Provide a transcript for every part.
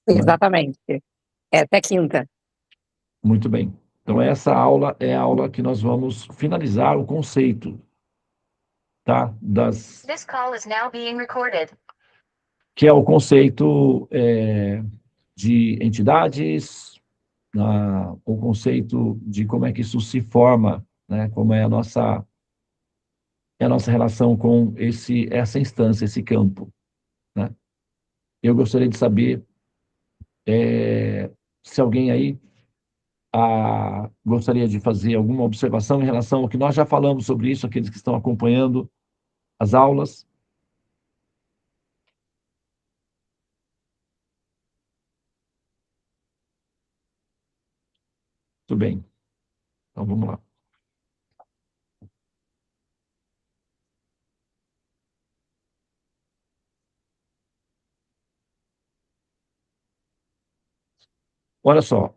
né? Exatamente. É até quinta. Muito bem. Então, essa aula é a aula que nós vamos finalizar o conceito, tá? This call is now being recorded. Que é o conceito de entidades, o conceito de como é que isso se forma, né? Como é a nossa relação com essa instância, esse campo, né? Eu gostaria de saber se alguém aí gostaria de fazer alguma observação em relação ao que nós já falamos sobre isso, aqueles que estão acompanhando as aulas. Tudo bem. Então, vamos lá. Olha só.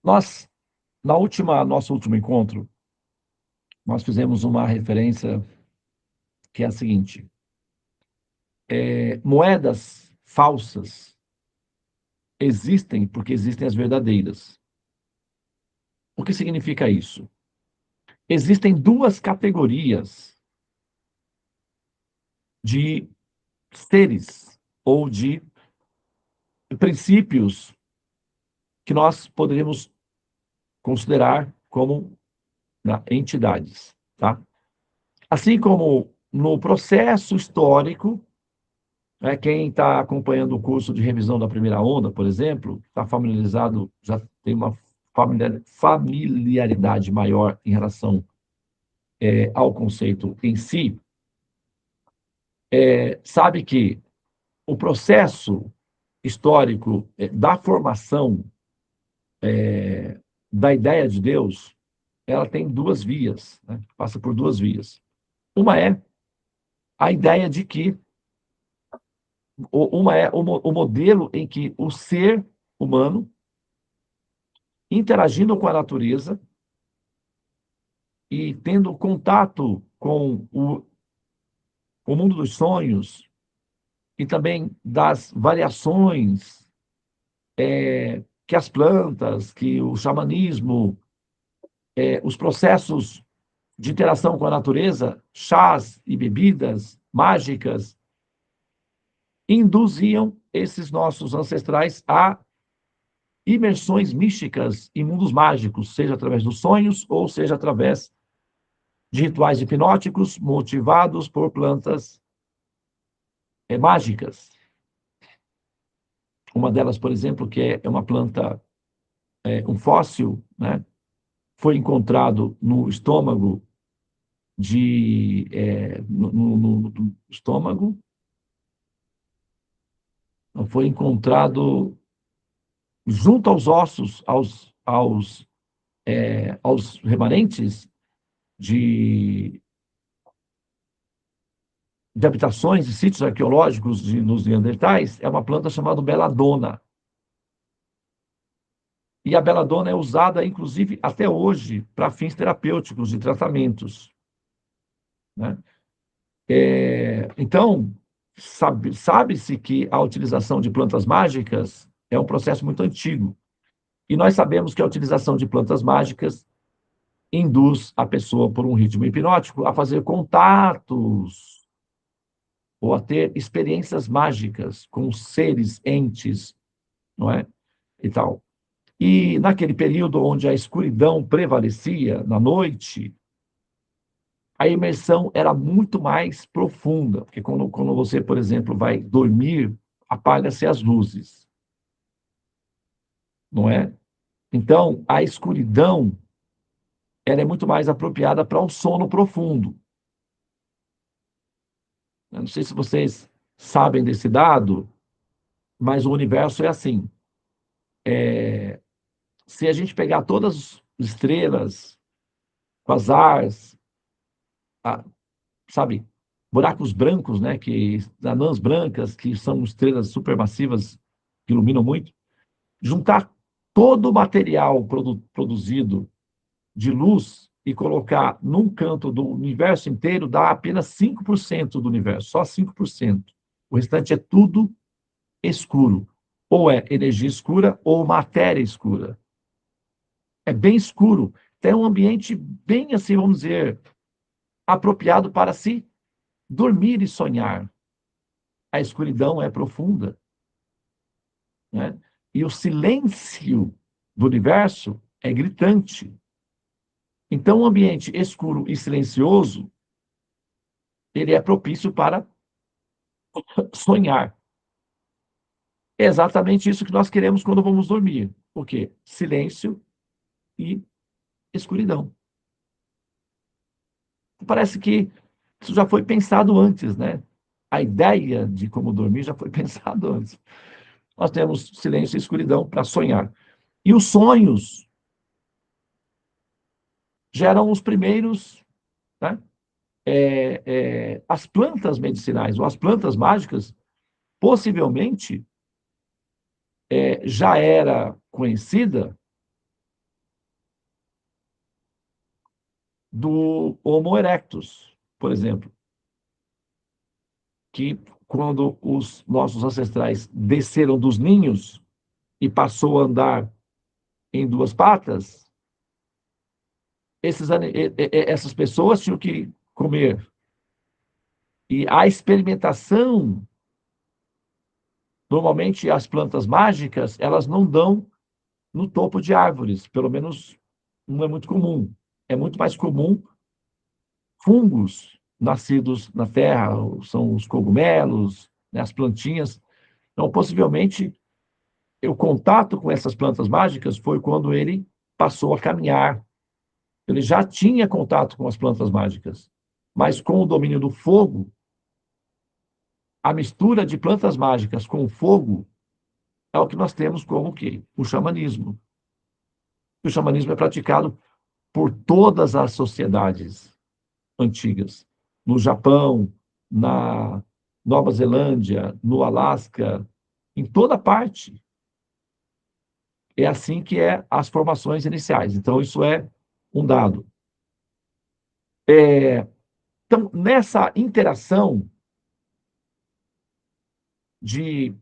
Nós, nosso último encontro, nós fizemos uma referência que é a seguinte: moedas falsas existem porque existem as verdadeiras. O que significa isso? Existem duas categorias de seres ou de princípios que nós poderíamos considerar como entidades, tá? Assim como no processo histórico, quem está acompanhando o curso de revisão da primeira onda, por exemplo, está familiarizado, já tem uma familiaridade maior em relação ao conceito em si, sabe que o processo histórico da formação da ideia de Deus, ela tem duas vias, né? Passa por duas vias. Uma é a ideia de que uma é o modelo em que o ser humano, interagindo com a natureza e tendo contato com o mundo dos sonhos e também das variações que as plantas, que o xamanismo, os processos de interação com a natureza, chás e bebidas mágicas, induziam esses nossos ancestrais a imersões místicas em mundos mágicos, seja através dos sonhos ou seja através de rituais hipnóticos motivados por plantas mágicas. Uma delas, por exemplo, que é uma planta, um fóssil, né? Foi encontrado no estômago no estômago, foi encontrado junto aos ossos, aos remanentes de habitações e sítios arqueológicos nos neandertais, é uma planta chamada beladona. E a beladona é usada, inclusive, até hoje, para fins terapêuticos e tratamentos, né? Então, sabe-se que a utilização de plantas mágicas é um processo muito antigo. E nós sabemos que a utilização de plantas mágicas induz a pessoa, por um ritmo hipnótico, a fazer contatos ou a ter experiências mágicas com seres, entes, não é? E tal. E naquele período onde a escuridão prevalecia, na noite, a imersão era muito mais profunda, porque quando você, por exemplo, vai dormir, apaga-se as luzes, não é? Então, a escuridão ela é muito mais apropriada para o sono profundo. Eu não sei se vocês sabem desse dado, mas o universo é assim. Se a gente pegar todas as estrelas, quasars, a, sabe, buracos brancos, né, anãs brancas, que são estrelas supermassivas que iluminam muito, juntar todo o material produzido de luz e colocar num canto do universo inteiro, dá apenas 5% do universo, só 5%. O restante é tudo escuro. Ou é energia escura ou matéria escura. É bem escuro. Tem um ambiente bem, assim, vamos dizer, apropriado para se dormir e sonhar. A escuridão é profunda, né? E o silêncio do universo é gritante. Então, um ambiente escuro e silencioso, ele é propício para sonhar. É exatamente isso que nós queremos quando vamos dormir. O quê? Silêncio e escuridão. Parece que isso já foi pensado antes, né? A ideia de como dormir já foi pensado antes. Nós temos silêncio e escuridão para sonhar. E os sonhos geram os primeiros, né? As plantas medicinais ou as plantas mágicas, possivelmente, já era conhecida do Homo erectus, por exemplo, que quando os nossos ancestrais desceram dos ninhos e passou a andar em duas patas, essas pessoas tinham que comer. E a experimentação, normalmente as plantas mágicas, elas não dão no topo de árvores, pelo menos não é muito comum. É muito mais comum fungos nascidos na terra, são os cogumelos, né, as plantinhas. Então, possivelmente, o contato com essas plantas mágicas foi quando ele passou a caminhar. Ele já tinha contato com as plantas mágicas, mas com o domínio do fogo, a mistura de plantas mágicas com o fogo é o que nós temos como o quê? O xamanismo. O xamanismo é praticado por todas as sociedades antigas. No Japão, na Nova Zelândia, no Alasca, em toda parte. É assim que é as formações iniciais. Então, isso é um dado. Então, nessa interação de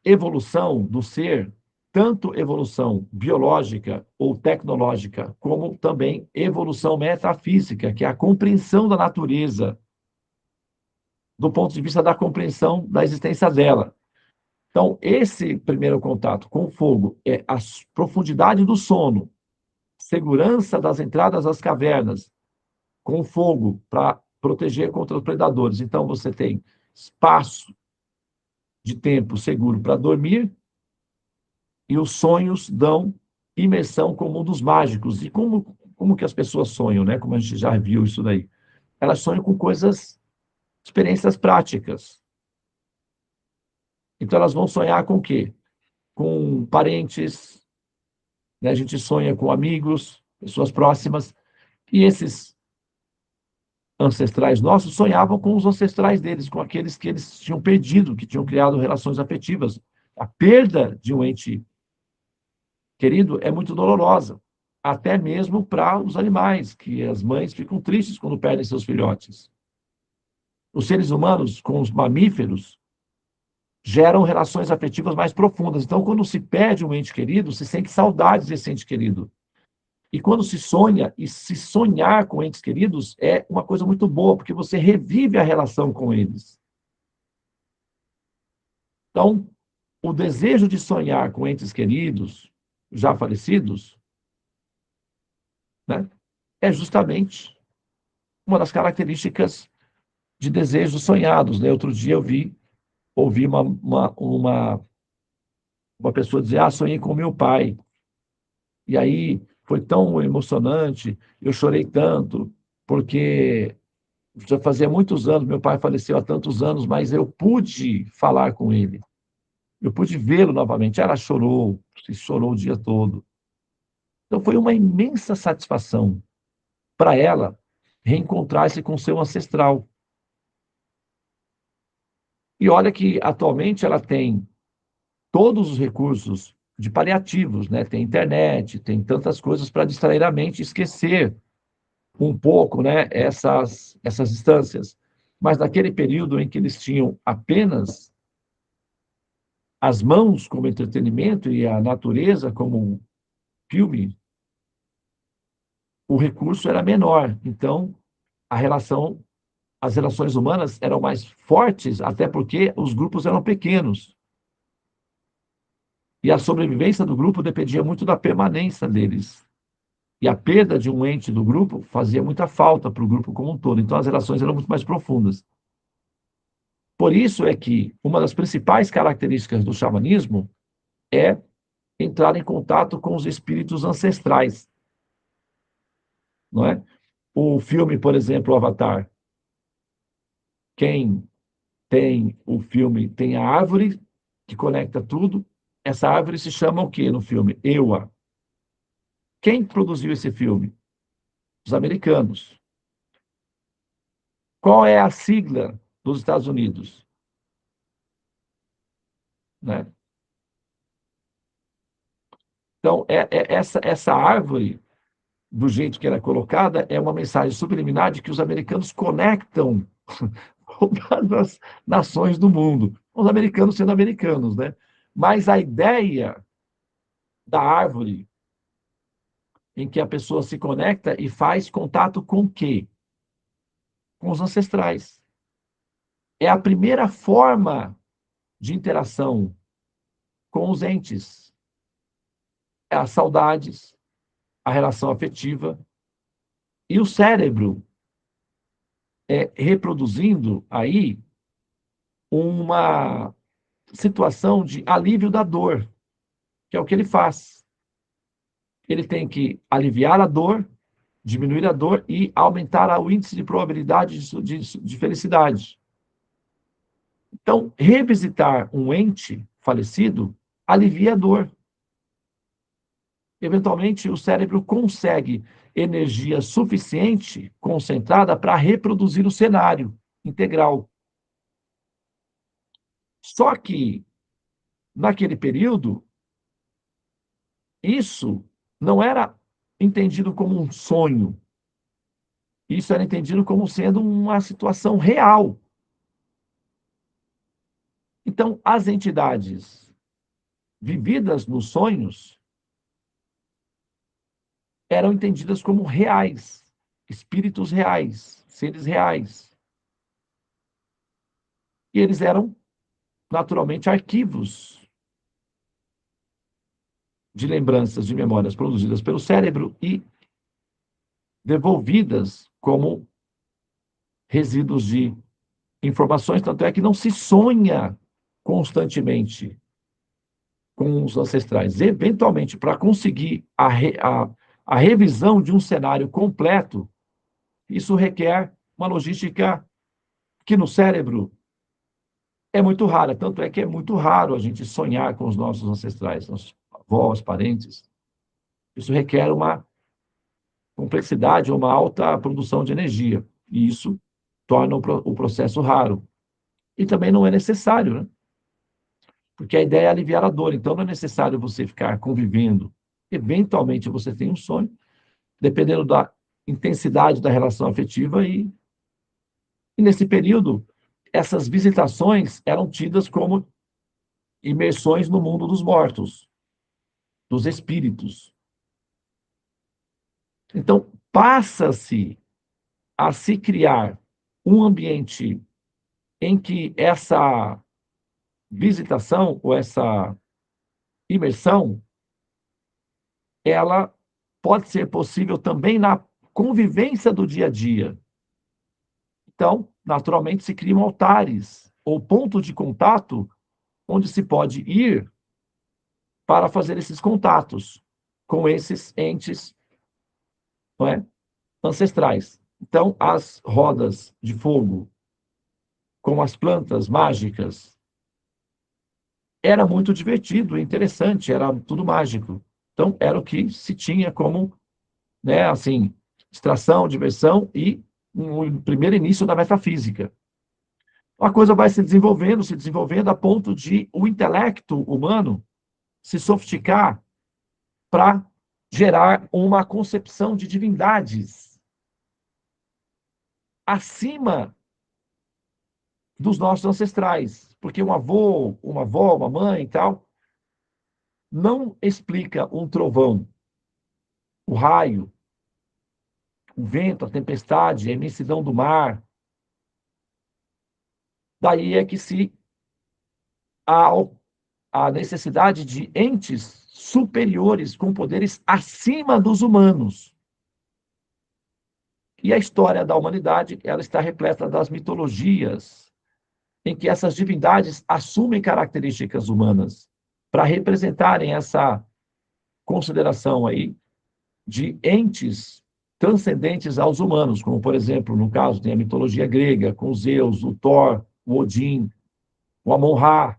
evolução do ser, tanto evolução biológica ou tecnológica, como também evolução metafísica, que é a compreensão da natureza, do ponto de vista da compreensão da existência dela. Então, esse primeiro contato com o fogo é a profundidade do sono, segurança das entradas às cavernas, com o fogo para proteger contra os predadores. Então, você tem espaço de tempo seguro para dormir e os sonhos dão imersão com mundos mágicos. E como que as pessoas sonham, né? Como a gente já viu isso daí. Elas sonham com coisas, experiências práticas. Então, elas vão sonhar com o quê? Com parentes, né? A gente sonha com amigos, pessoas próximas, e esses ancestrais nossos sonhavam com os ancestrais deles, com aqueles que eles tinham perdido, que tinham criado relações afetivas. A perda de um ente querido é muito dolorosa, até mesmo para os animais, que as mães ficam tristes quando perdem seus filhotes. Os seres humanos, com os mamíferos, geram relações afetivas mais profundas. Então, quando se perde um ente querido, se sente saudades desse ente querido. E quando se sonha, e se sonhar com entes queridos é uma coisa muito boa, porque você revive a relação com eles. Então, o desejo de sonhar com entes queridos, já falecidos, né, é justamente uma das características de desejos sonhados. Né? Outro dia eu ouvi uma pessoa dizer, sonhei com meu pai. E aí foi tão emocionante, eu chorei tanto, porque já fazia muitos anos, meu pai faleceu há tantos anos, mas eu pude falar com ele. Eu pude vê-lo novamente. Ela chorou, se chorou o dia todo. Então foi uma imensa satisfação para ela reencontrar-se com seu ancestral. E olha que atualmente ela tem todos os recursos de paliativos, né? Tem internet, tem tantas coisas para distrair a mente e esquecer um pouco, né, essas instâncias. Mas naquele período em que eles tinham apenas as mãos como entretenimento e a natureza como um filme, o recurso era menor. Então, as relações humanas eram mais fortes, até porque os grupos eram pequenos. E a sobrevivência do grupo dependia muito da permanência deles. E a perda de um ente do grupo fazia muita falta para o grupo como um todo. Então, as relações eram muito mais profundas. Por isso é que uma das principais características do xamanismo é entrar em contato com os espíritos ancestrais, não é? O filme, por exemplo, o Avatar, quem tem o filme tem a árvore que conecta tudo. Essa árvore se chama o quê no filme? Ewa. Quem produziu esse filme? Os americanos. Qual é a sigla dos Estados Unidos? Né? Então, essa árvore, do jeito que ela é colocada, é uma mensagem subliminar de que os americanos conectam todas as nações do mundo. Os americanos sendo americanos, né? Mas a ideia da árvore em que a pessoa se conecta e faz contato com o quê? Com os ancestrais. É a primeira forma de interação com os entes. É as saudades, a relação afetiva e o cérebro reproduzindo aí uma situação de alívio da dor, que é o que ele faz. Ele tem que aliviar a dor, diminuir a dor e aumentar o índice de probabilidade de felicidade. Então, revisitar um ente falecido alivia a dor. Eventualmente, o cérebro consegue energia suficiente, concentrada, para reproduzir o cenário integral. Só que, naquele período, isso não era entendido como um sonho. Isso era entendido como sendo uma situação real. Então, as entidades vividas nos sonhos eram entendidas como reais, espíritos reais, seres reais. E eles eram, naturalmente, arquivos de lembranças, de memórias produzidas pelo cérebro e devolvidas como resíduos de informações, tanto é que não se sonha constantemente com os ancestrais. Eventualmente, para conseguir a revisão de um cenário completo, isso requer uma logística que no cérebro é muito rara. Tanto é que é muito raro a gente sonhar com os nossos ancestrais, nossos avós, parentes. Isso requer uma complexidade, uma alta produção de energia. E isso torna o processo raro. E também não é necessário, né? Porque a ideia é aliviar a dor. Então, não é necessário você ficar convivendo. Eventualmente, você tem um sonho, dependendo da intensidade da relação afetiva. E nesse período, essas visitações eram tidas como imersões no mundo dos mortos, dos espíritos. Então, passa-se a se criar um ambiente em que essa visitação ou essa imersão, ela pode ser possível também na convivência do dia a dia. Então, naturalmente, se criam altares ou pontos de contato onde se pode ir para fazer esses contatos com esses entes, não é, ancestrais. Então, as rodas de fogo com as plantas mágicas era muito divertido, interessante, era tudo mágico. Então, era o que se tinha como, né, assim, distração, diversão e um primeiro início da metafísica. A coisa vai se desenvolvendo a ponto de o intelecto humano se sofisticar para gerar uma concepção de divindades acima dos nossos ancestrais. Porque um avô, uma avó, uma mãe e tal, não explica um trovão, o raio, o vento, a tempestade, a imensidão do mar. Daí é que se há a necessidade de entes superiores com poderes acima dos humanos. E a história da humanidade, ela está repleta das mitologias em que essas divindades assumem características humanas para representarem essa consideração aí de entes transcendentes aos humanos, como, por exemplo, no caso, tem a mitologia grega, com Zeus, o Thor, o Odin, o Amon-Ra,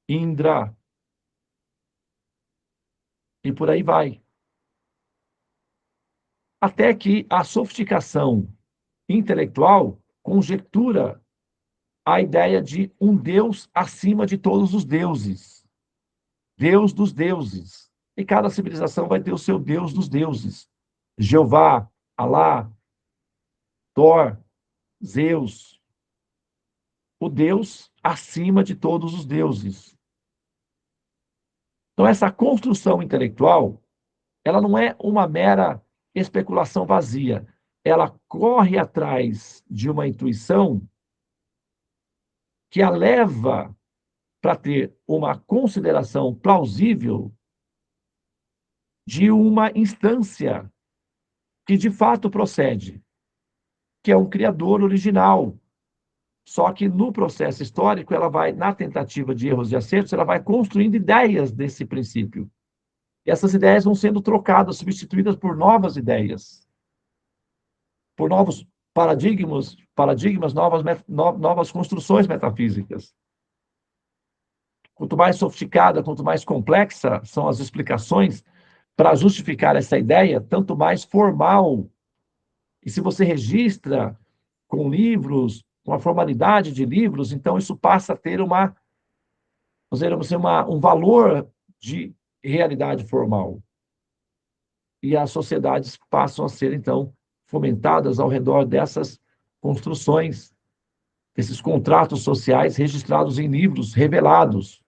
Indra, e por aí vai. Até que a sofisticação intelectual conjectura a ideia de um Deus acima de todos os deuses, Deus dos deuses. E cada civilização vai ter o seu Deus dos deuses. Jeová, Alá, Thor, Zeus, o Deus acima de todos os deuses. Então, essa construção intelectual, ela não é uma mera especulação vazia. Ela corre atrás de uma intuição que a leva para ter uma consideração plausível de uma instância que de fato procede, que é um criador original. Só que no processo histórico, ela vai, na tentativa de erros e acertos, ela vai construindo ideias desse princípio. E essas ideias vão sendo trocadas, substituídas por novas ideias, por novos paradigmas, novas construções metafísicas. Quanto mais sofisticada, quanto mais complexa são as explicações para justificar essa ideia, tanto mais formal. E se você registra com livros, com a formalidade de livros, então isso passa a ter um valor de realidade formal. E as sociedades passam a ser, então, fomentadas ao redor dessas construções, desses contratos sociais registrados em livros revelados,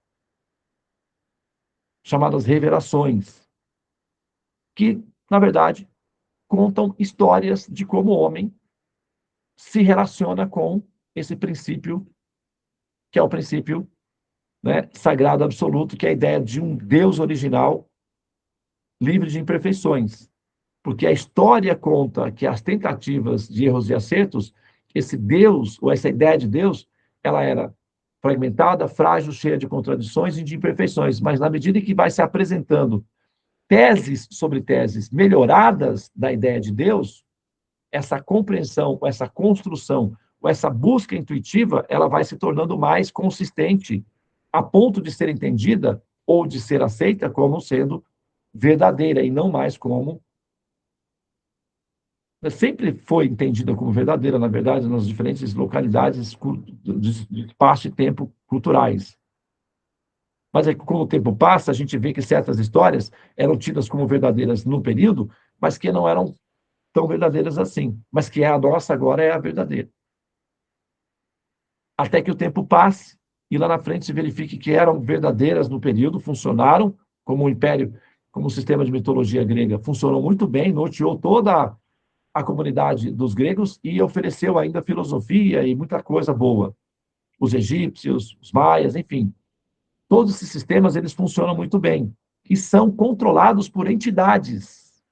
chamadas revelações, que, na verdade, contam histórias de como o homem se relaciona com esse princípio, que é o princípio, né, sagrado absoluto, que é a ideia de um Deus original, livre de imperfeições. Porque a história conta que as tentativas de erros e acertos, esse Deus, ou essa ideia de Deus, ela era fragmentada, frágil, cheia de contradições e de imperfeições. Mas na medida em que vai se apresentando teses sobre teses melhoradas da ideia de Deus, essa compreensão, essa construção, essa busca intuitiva, ela vai se tornando mais consistente, a ponto de ser entendida ou de ser aceita como sendo verdadeira e não mais como sempre foi entendida como verdadeira, na verdade, nas diferentes localidades de espaço e tempo culturais. Mas é que, com o tempo passa, a gente vê que certas histórias eram tidas como verdadeiras no período, mas que não eram tão verdadeiras assim. Mas que a nossa agora é a verdadeira. Até que o tempo passe e lá na frente se verifique que eram verdadeiras no período, funcionaram como o império, como o sistema de mitologia grega, funcionou muito bem, norteou toda a comunidade dos gregos e ofereceu ainda filosofia e muita coisa boa. Os egípcios, os maias, enfim. Todos esses sistemas, eles funcionam muito bem e são controlados por entidades,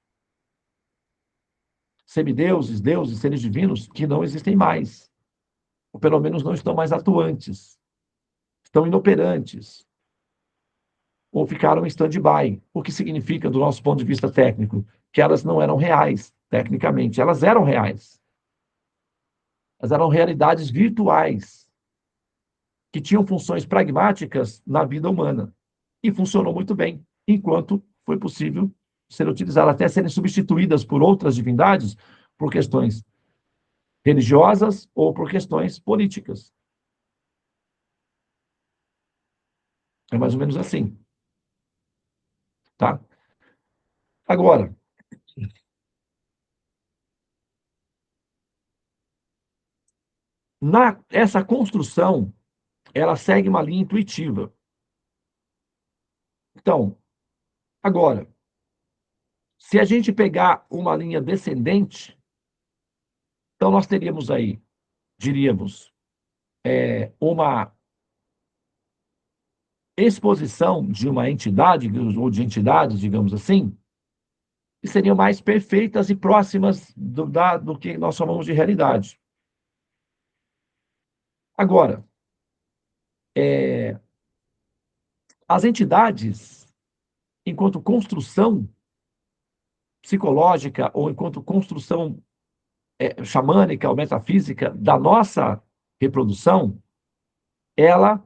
semideuses, deuses, seres divinos que não existem mais, ou pelo menos não estão mais atuantes, estão inoperantes, ou ficaram em stand-by, o que significa, do nosso ponto de vista técnico, que elas não eram reais, tecnicamente. Elas eram reais. Elas eram realidades virtuais, que tinham funções pragmáticas na vida humana. E funcionou muito bem, enquanto foi possível ser utilizada, até serem substituídas por outras divindades, por questões religiosas ou por questões políticas. É mais ou menos assim. tá? Agora, essa construção, ela segue uma linha intuitiva. Então, agora, se a gente pegar uma linha descendente, então nós teríamos aí, diríamos, uma exposição de uma entidade, ou de entidades, digamos assim, que seriam mais perfeitas e próximas do que nós chamamos de realidade. Agora, as entidades, enquanto construção psicológica ou enquanto construção xamânica ou metafísica da nossa reprodução, ela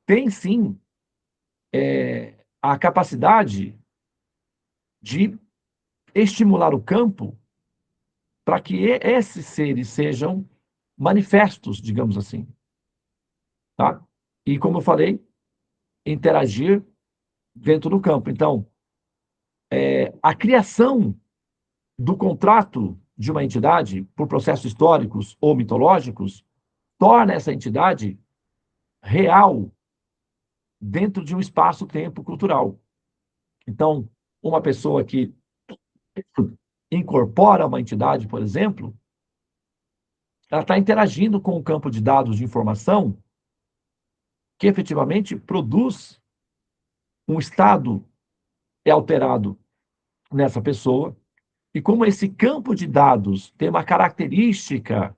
tem sim a capacidade de estimular o campo para que esses seres sejam manifestos, digamos assim, tá? E como eu falei, interagir dentro do campo. Então, a criação do contrato de uma entidade por processos históricos ou mitológicos torna essa entidade real dentro de um espaço-tempo cultural. Então, uma pessoa que incorpora uma entidade, por exemplo, ela está interagindo com o campo de dados de informação que efetivamente produz um estado alterado nessa pessoa. E como esse campo de dados tem uma característica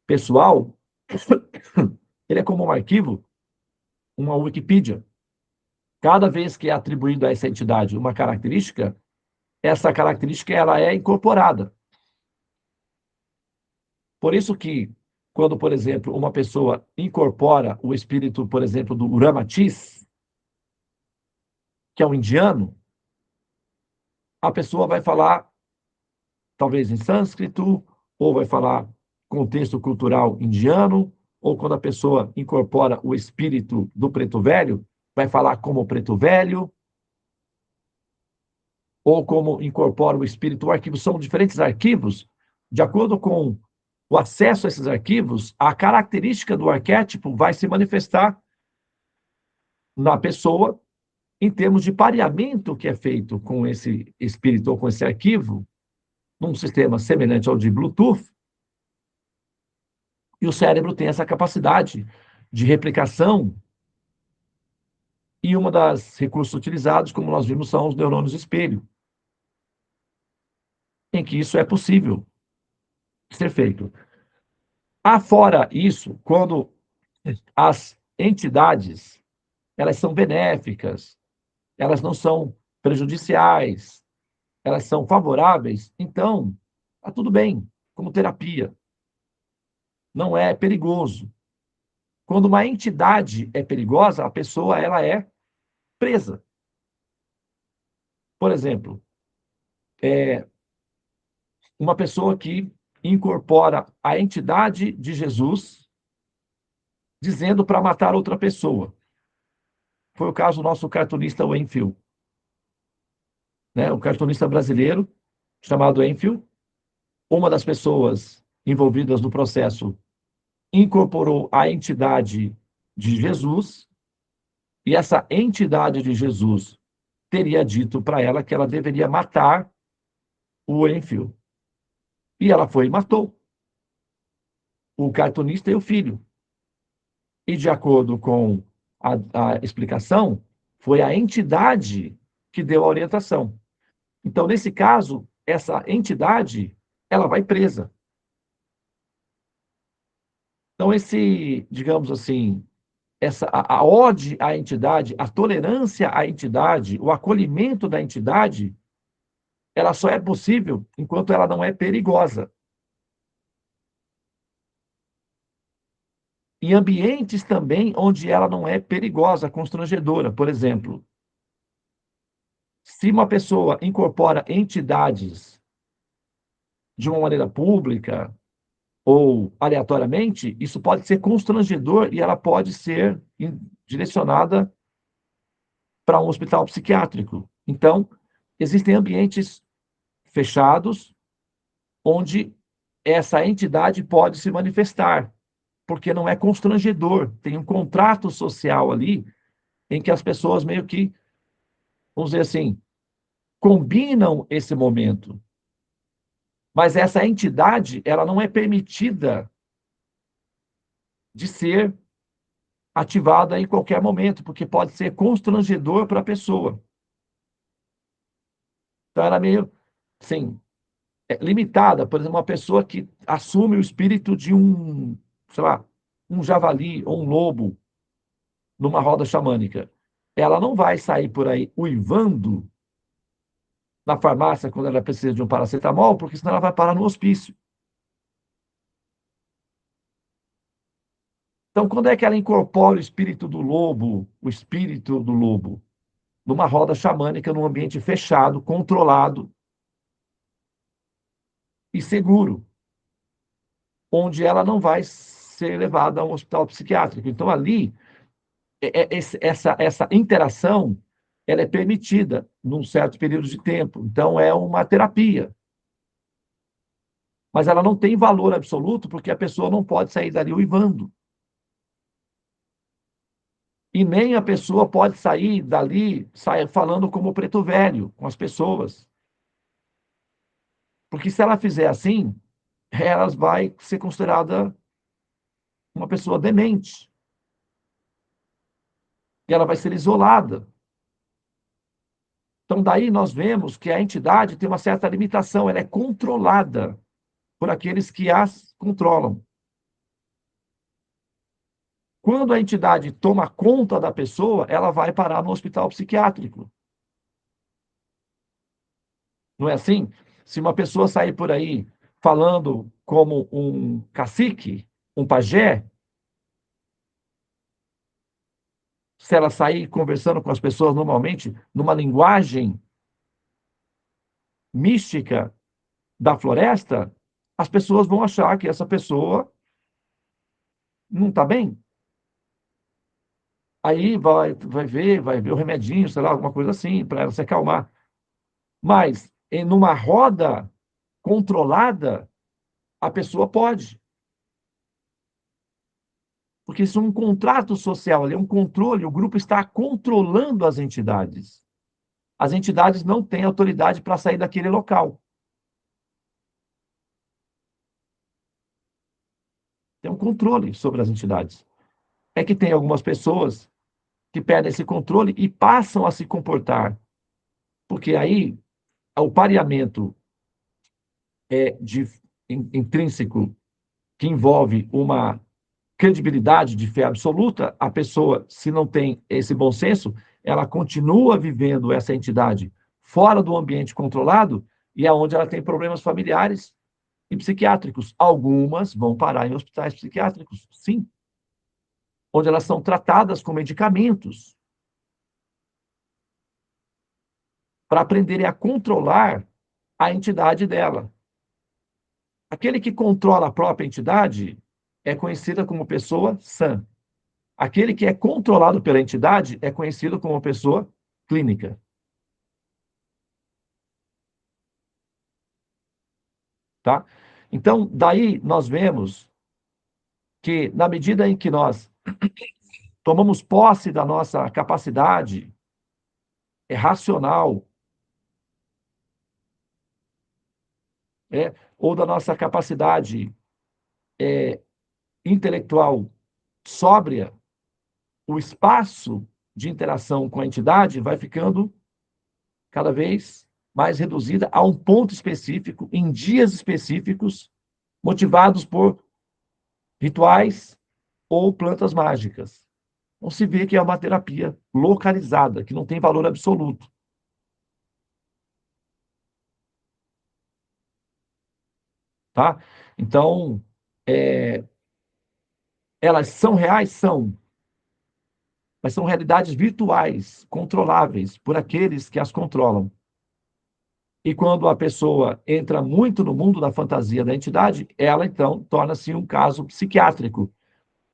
pessoal, ele é como um arquivo, uma Wikipedia. Cada vez que é atribuído a essa entidade uma característica, essa característica ela é incorporada. Por isso que, quando, por exemplo, uma pessoa incorpora o espírito, por exemplo, do Ramatiz, que é um indiano, a pessoa vai falar, talvez em sânscrito, ou vai falar contexto cultural indiano, ou quando a pessoa incorpora o espírito do preto velho, vai falar como preto velho, ou como incorpora o espírito do arquivo. São diferentes arquivos, de acordo com o acesso a esses arquivos, a característica do arquétipo vai se manifestar na pessoa em termos de pareamento que é feito com esse espírito ou com esse arquivo, num sistema semelhante ao de Bluetooth, e o cérebro tem essa capacidade de replicação, e uma das recursos utilizados, como nós vimos, são os neurônios espelho, em que isso é possível ser feito. Afora isso, quando as entidades, elas são benéficas, elas não são prejudiciais, elas são favoráveis, então, está tudo bem, como terapia. Não é perigoso. Quando uma entidade é perigosa, a pessoa ela é presa. Por exemplo, uma pessoa que incorpora a entidade de Jesus dizendo para matar outra pessoa. Foi o caso do nosso cartunista Enfield, né? O cartunista brasileiro chamado Enfield, uma das pessoas envolvidas no processo incorporou a entidade de Jesus, e essa entidade de Jesus teria dito para ela que ela deveria matar o Enfield. E ela foi e matou o cartunista e o filho. E, de acordo com a explicação, foi a entidade que deu a orientação. Então, nesse caso, essa entidade, ela vai presa. Então, digamos assim, a ode à entidade, a tolerância à entidade, o acolhimento da entidade, ela só é possível enquanto ela não é perigosa. Em ambientes também onde ela não é perigosa, constrangedora. Por exemplo, se uma pessoa incorpora entidades de uma maneira pública ou aleatoriamente, isso pode ser constrangedor e ela pode ser direcionada para um hospital psiquiátrico. Então, existem ambientes fechados onde essa entidade pode se manifestar, porque não é constrangedor. Tem um contrato social ali em que as pessoas meio que, vamos dizer assim, combinam esse momento. Mas essa entidade, ela não é permitida de ser ativada em qualquer momento, porque pode ser constrangedor para a pessoa. Então, ela é meio, assim, limitada. Por exemplo, uma pessoa que assume o espírito de um, sei lá, um javali ou um lobo numa roda xamânica. Ela não vai sair por aí uivando na farmácia quando ela precisa de um paracetamol, porque senão ela vai parar no hospício. Então, quando é que ela incorpora o espírito do lobo, o espírito do lobo? Numa roda xamânica, num ambiente fechado, controlado e seguro, onde ela não vai ser levada a um hospital psiquiátrico. Então, ali, essa interação ela é permitida num certo período de tempo. Então, é uma terapia. Mas ela não tem valor absoluto, porque a pessoa não pode sair dali uivando. E nem a pessoa pode sair dali falando como preto velho com as pessoas. Porque se ela fizer assim, ela vai ser considerada uma pessoa demente. E ela vai ser isolada. Então, daí nós vemos que a entidade tem uma certa limitação, ela é controlada por aqueles que as controlam. Quando a entidade toma conta da pessoa, ela vai parar no hospital psiquiátrico. Não é assim? Se uma pessoa sair por aí falando como um cacique, um pajé, se ela sair conversando com as pessoas normalmente numa linguagem mística da floresta, as pessoas vão achar que essa pessoa não está bem. Aí vai ver o remedinho, sei lá, alguma coisa assim, para ela se acalmar. Mas, numa roda controlada, a pessoa pode. Porque isso é um contrato social, ali é um controle, o grupo está controlando as entidades. As entidades não têm autoridade para sair daquele local. Tem um controle sobre as entidades. É que tem algumas pessoas que perdem esse controle e passam a se comportar. Porque aí o pareamento intrínseco que envolve uma credibilidade de fé absoluta, a pessoa, se não tem esse bom senso, ela continua vivendo essa entidade fora do ambiente controlado e é onde ela tem problemas familiares e psiquiátricos. Algumas vão parar em hospitais psiquiátricos, sim, onde elas são tratadas com medicamentos para aprenderem a controlar a entidade dela. Aquele que controla a própria entidade é conhecida como pessoa sã. Aquele que é controlado pela entidade é conhecido como pessoa clínica. Tá? Então, daí nós vemos que, na medida em que nós tomamos posse da nossa capacidade racional, ou da nossa capacidade intelectual sóbria, o espaço de interação com a entidade vai ficando cada vez mais reduzida a um ponto específico, em dias específicos, motivados por rituais ou plantas mágicas. Então, se vê que é uma terapia localizada, que não tem valor absoluto. Tá? Então, elas são reais? São. Mas são realidades virtuais, controláveis por aqueles que as controlam. E quando a pessoa entra muito no mundo da fantasia da entidade, ela, então, torna-se um caso psiquiátrico.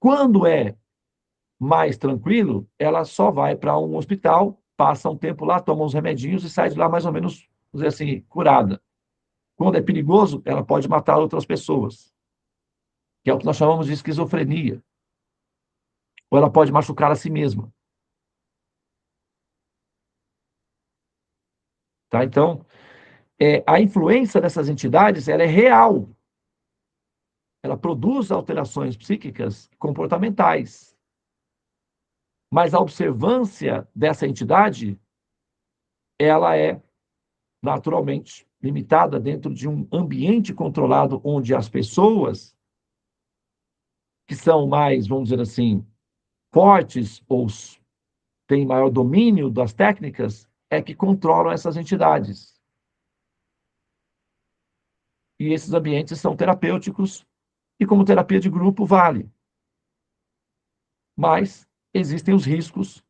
Quando é mais tranquilo, ela só vai para um hospital passa um tempo lá, toma uns remedinhos e sai de lá mais ou menos, vamos dizer assim, curada. Quando é perigoso, ela pode matar outras pessoas, que é o que nós chamamos de esquizofrenia. Ou ela pode machucar a si mesma. Tá? Então, a influência dessas entidades ela é real. Ela produz alterações psíquicas comportamentais. Mas a observância dessa entidade, ela é naturalmente limitada dentro de um ambiente controlado onde as pessoas que são mais, vamos dizer assim, fortes ou têm maior domínio das técnicas é que controlam essas entidades. E esses ambientes são terapêuticos e como terapia de grupo vale. Mas existem os riscos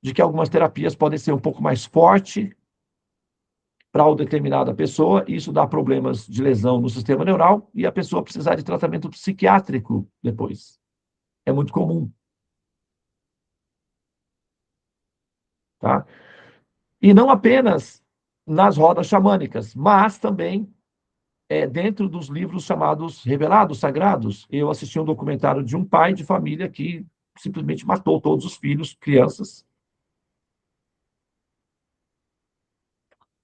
de que algumas terapias podem ser um pouco mais fortes para uma determinada pessoa, e isso dá problemas de lesão no sistema neural e a pessoa precisar de tratamento psiquiátrico depois. É muito comum. Tá? E não apenas nas rodas xamânicas, mas também dentro dos livros chamados revelados, sagrados. Eu assisti um documentário de um pai de família que simplesmente matou todos os filhos, crianças,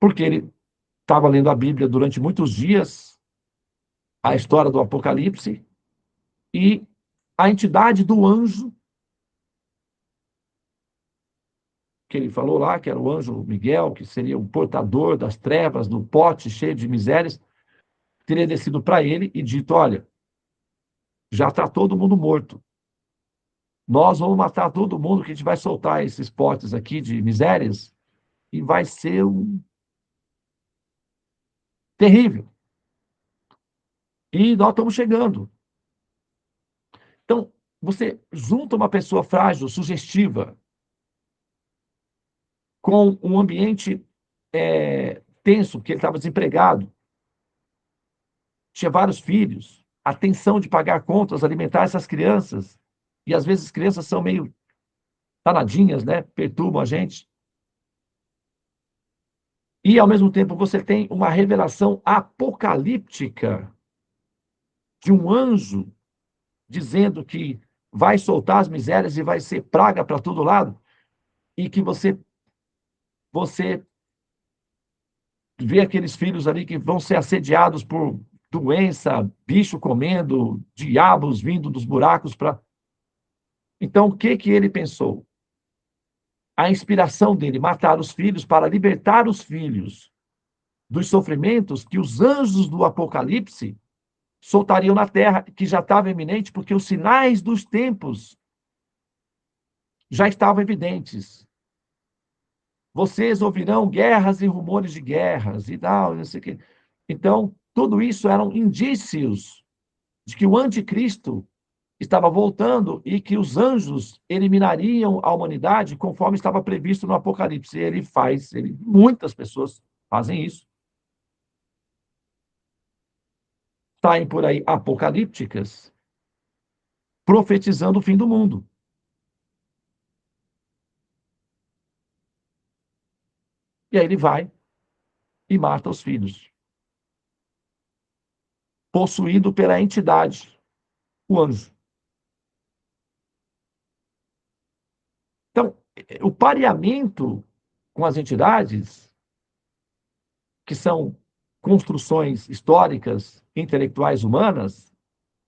porque ele estava lendo a Bíblia durante muitos dias, a história do Apocalipse, e a entidade do anjo, que ele falou lá, que era o anjo Miguel, que seria o portador das trevas, do pote cheio de misérias, teria descido para ele e dito: olha, já está todo mundo morto. Nós vamos matar todo mundo, que a gente vai soltar esses potes aqui de misérias e vai ser terrível. E nós estamos chegando. Então, você junta uma pessoa frágil, sugestiva, com um ambiente tenso, porque ele estava desempregado, tinha vários filhos, a tensão de pagar contas, alimentar essas crianças, e às vezes as crianças são meio danadinhas, né? Perturbam a gente. E, ao mesmo tempo, você tem uma revelação apocalíptica de um anjo dizendo que vai soltar as misérias e vai ser praga para todo lado, e que você vê aqueles filhos ali que vão ser assediados por doença, bicho comendo, diabos vindo dos buracos para... Então, o que ele pensou? A inspiração dele, matar os filhos para libertar os filhos dos sofrimentos que os anjos do Apocalipse soltariam na terra, que já estava iminente, porque os sinais dos tempos já estavam evidentes. Vocês ouvirão guerras e rumores de guerras, e tal, não sei o quê. Então, tudo isso eram indícios de que o anticristo estava voltando e que os anjos eliminariam a humanidade conforme estava previsto no Apocalipse. Muitas pessoas fazem isso. Saem por aí apocalípticas, profetizando o fim do mundo. E aí ele vai e mata os filhos. Possuído pela entidade, o anjo. Então, o pareamento com as entidades, que são construções históricas, intelectuais humanas,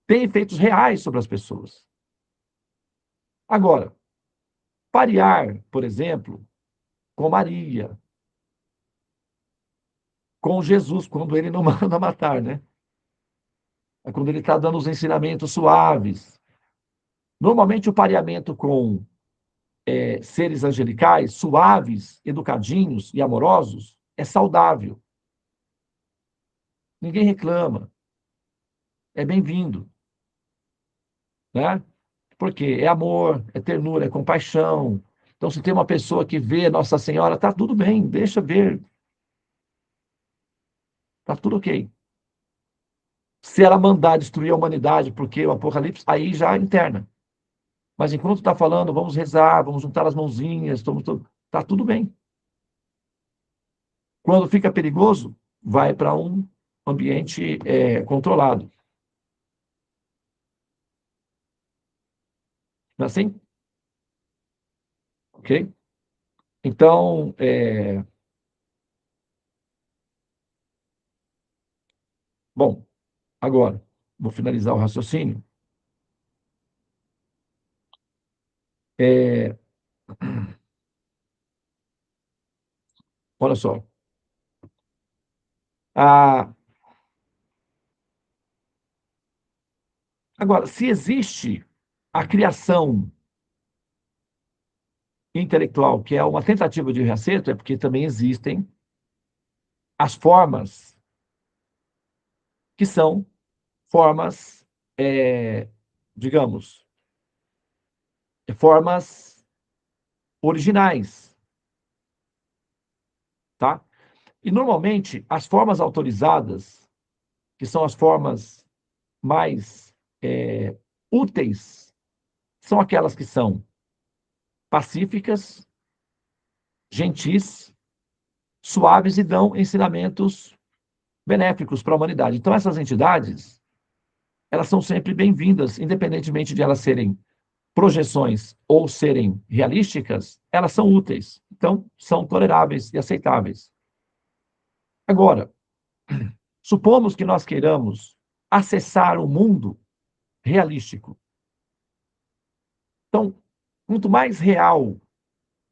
tem efeitos reais sobre as pessoas. Agora, parear, por exemplo, com Maria, com Jesus, quando ele não manda matar, né? É quando ele está dando os ensinamentos suaves. Normalmente, o pareamento com seres angelicais, suaves, educadinhos e amorosos, é saudável. Ninguém reclama. É bem-vindo. Né? Porque é amor, é ternura, é compaixão. Então, se tem uma pessoa que vê Nossa Senhora, tá tudo bem, deixa ver. Tá tudo ok. Se ela mandar destruir a humanidade, porque o Apocalipse, aí já interna. Mas enquanto está falando, vamos rezar, vamos juntar as mãozinhas, tá tudo bem. Quando fica perigoso, vai para um ambiente controlado. Não é assim? Ok? Então, bom, agora, vou finalizar o raciocínio. Olha só. Agora, se existe a criação intelectual, que é uma tentativa de reacerto, é porque também existem as formas, que são formas, digamos, formas originais, tá? E, normalmente, as formas autorizadas, que são as formas mais úteis, são aquelas que são pacíficas, gentis, suaves e dão ensinamentos benéficos para a humanidade. Então, essas entidades, elas são sempre bem-vindas, independentemente de elas serem projeções ou serem realísticas, elas são úteis. Então, são toleráveis e aceitáveis. Agora, supomos que nós queiramos acessar o mundo realístico. Então, quanto mais real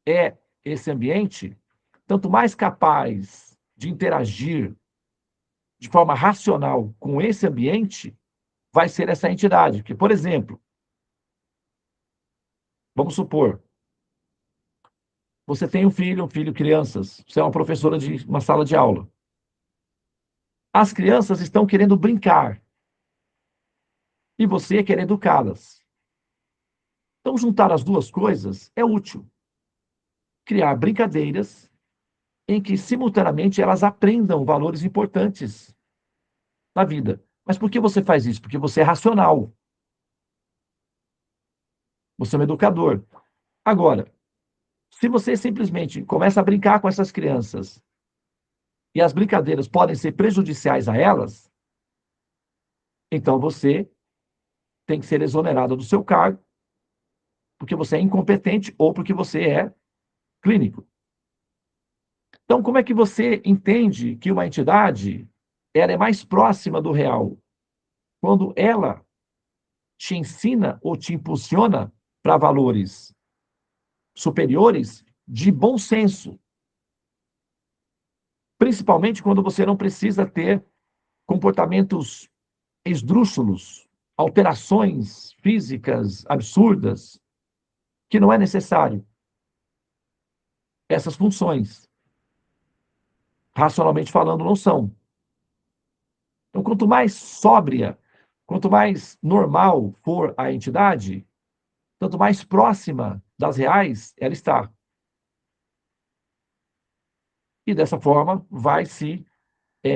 é esse ambiente, tanto mais capaz de interagir de forma racional com esse ambiente vai ser essa entidade. Que, por exemplo, vamos supor, você tem um filho, crianças, você é uma professora de uma sala de aula. As crianças estão querendo brincar e você quer educá-las. Então, juntar as duas coisas é útil. Criar brincadeiras em que, simultaneamente, elas aprendam valores importantes na vida. Mas por que você faz isso? Porque você é racional. Você é um educador. Agora, se você simplesmente começa a brincar com essas crianças e as brincadeiras podem ser prejudiciais a elas, então você tem que ser exonerado do seu cargo, porque você é incompetente ou porque você é clínico. Então, como é que você entende que uma entidade ela é mais próxima do real? Quando ela te ensina ou te impulsiona para valores superiores de bom senso. Principalmente quando você não precisa ter comportamentos esdrúxulos, alterações físicas absurdas, que não é necessário. Essas funções, racionalmente falando, não são. Então, quanto mais sóbria, quanto mais normal for a entidade, tanto mais próxima das reais ela está. E dessa forma vai se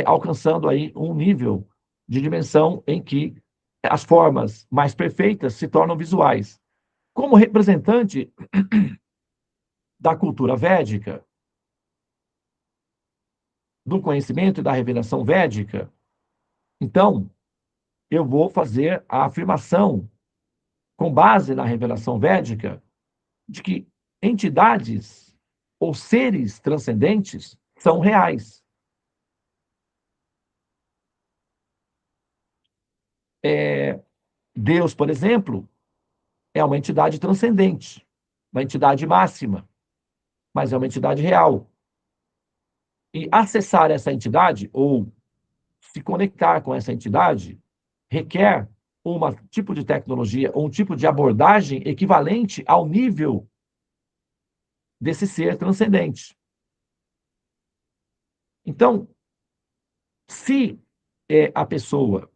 alcançando aí um nível de dimensão em que as formas mais perfeitas se tornam visuais. Como representante da cultura védica, do conhecimento e da revelação védica, então eu vou fazer a afirmação, com base na revelação védica, de que entidades ou seres transcendentes são reais. Deus, por exemplo, é uma entidade transcendente, uma entidade máxima, mas é uma entidade real. E acessar essa entidade, ou se conectar com essa entidade, requer um tipo de tecnologia, ou um tipo de abordagem equivalente ao nível desse ser transcendente. Então, se a pessoa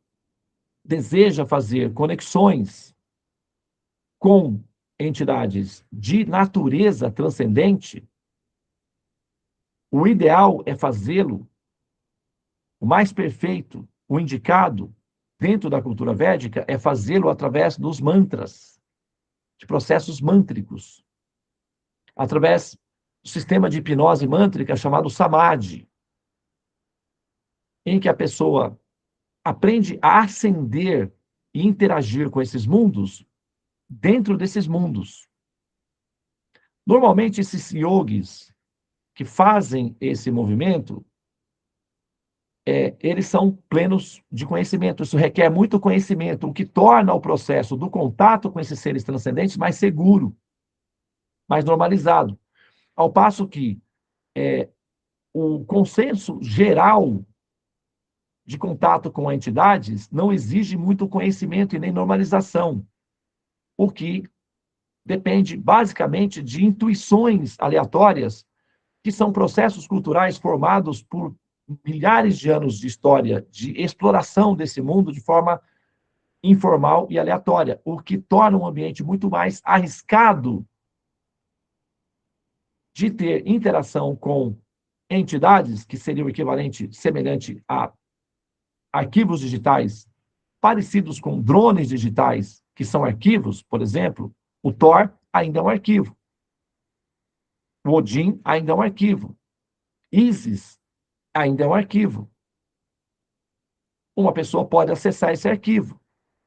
deseja fazer conexões com entidades de natureza transcendente, o ideal é fazê-lo o mais perfeito, o indicado dentro da cultura védica é fazê-lo através dos mantras, de processos mântricos, através do sistema de hipnose mântrica chamado Samadhi. em que a pessoa aprende a ascender e interagir com esses mundos dentro desses mundos. Normalmente, esses yogis que fazem esse movimento, eles são plenos de conhecimento. Isso requer muito conhecimento, o que torna o processo do contato com esses seres transcendentes mais seguro, mais normalizado. Ao passo que o consenso geral de contato com entidades não exige muito conhecimento e nem normalização, o que depende basicamente de intuições aleatórias, que são processos culturais formados por milhares de anos de história de exploração desse mundo de forma informal e aleatória, o que torna um ambiente muito mais arriscado de ter interação com entidades que seria o equivalente semelhante a arquivos digitais parecidos com drones digitais, que são arquivos, por exemplo. O Thor ainda é um arquivo. O Odin ainda é um arquivo. Isis ainda é um arquivo. Uma pessoa pode acessar esse arquivo,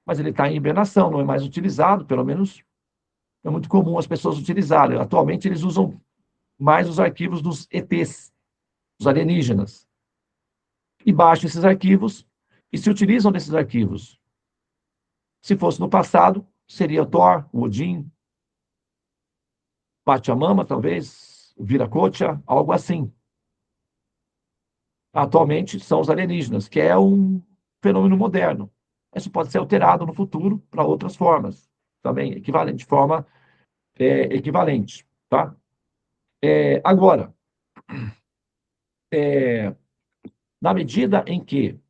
mas ele está em hibernação, não é mais utilizado, pelo menos é muito comum as pessoas utilizarem. Atualmente, eles usam mais os arquivos dos ETs, dos alienígenas. E baixam esses arquivos e se utilizam desses arquivos. Se fosse no passado, seria o Thor, o Odin, Pachamama, talvez, o Viracocha, algo assim. Atualmente são os alienígenas, que é um fenômeno moderno. Isso pode ser alterado no futuro para outras formas, também equivalente, de forma equivalente. Tá? Agora, na medida em que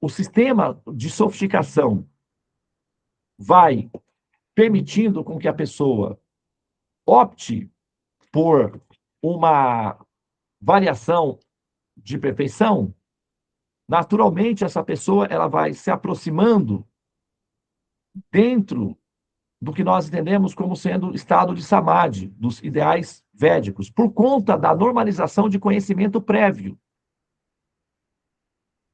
o sistema de sofisticação vai permitindo com que a pessoa opte por uma variação de perfeição, naturalmente essa pessoa ela vai se aproximando dentro do que nós entendemos como sendo estado de samadhi, dos ideais védicos, por conta da normalização de conhecimento prévio.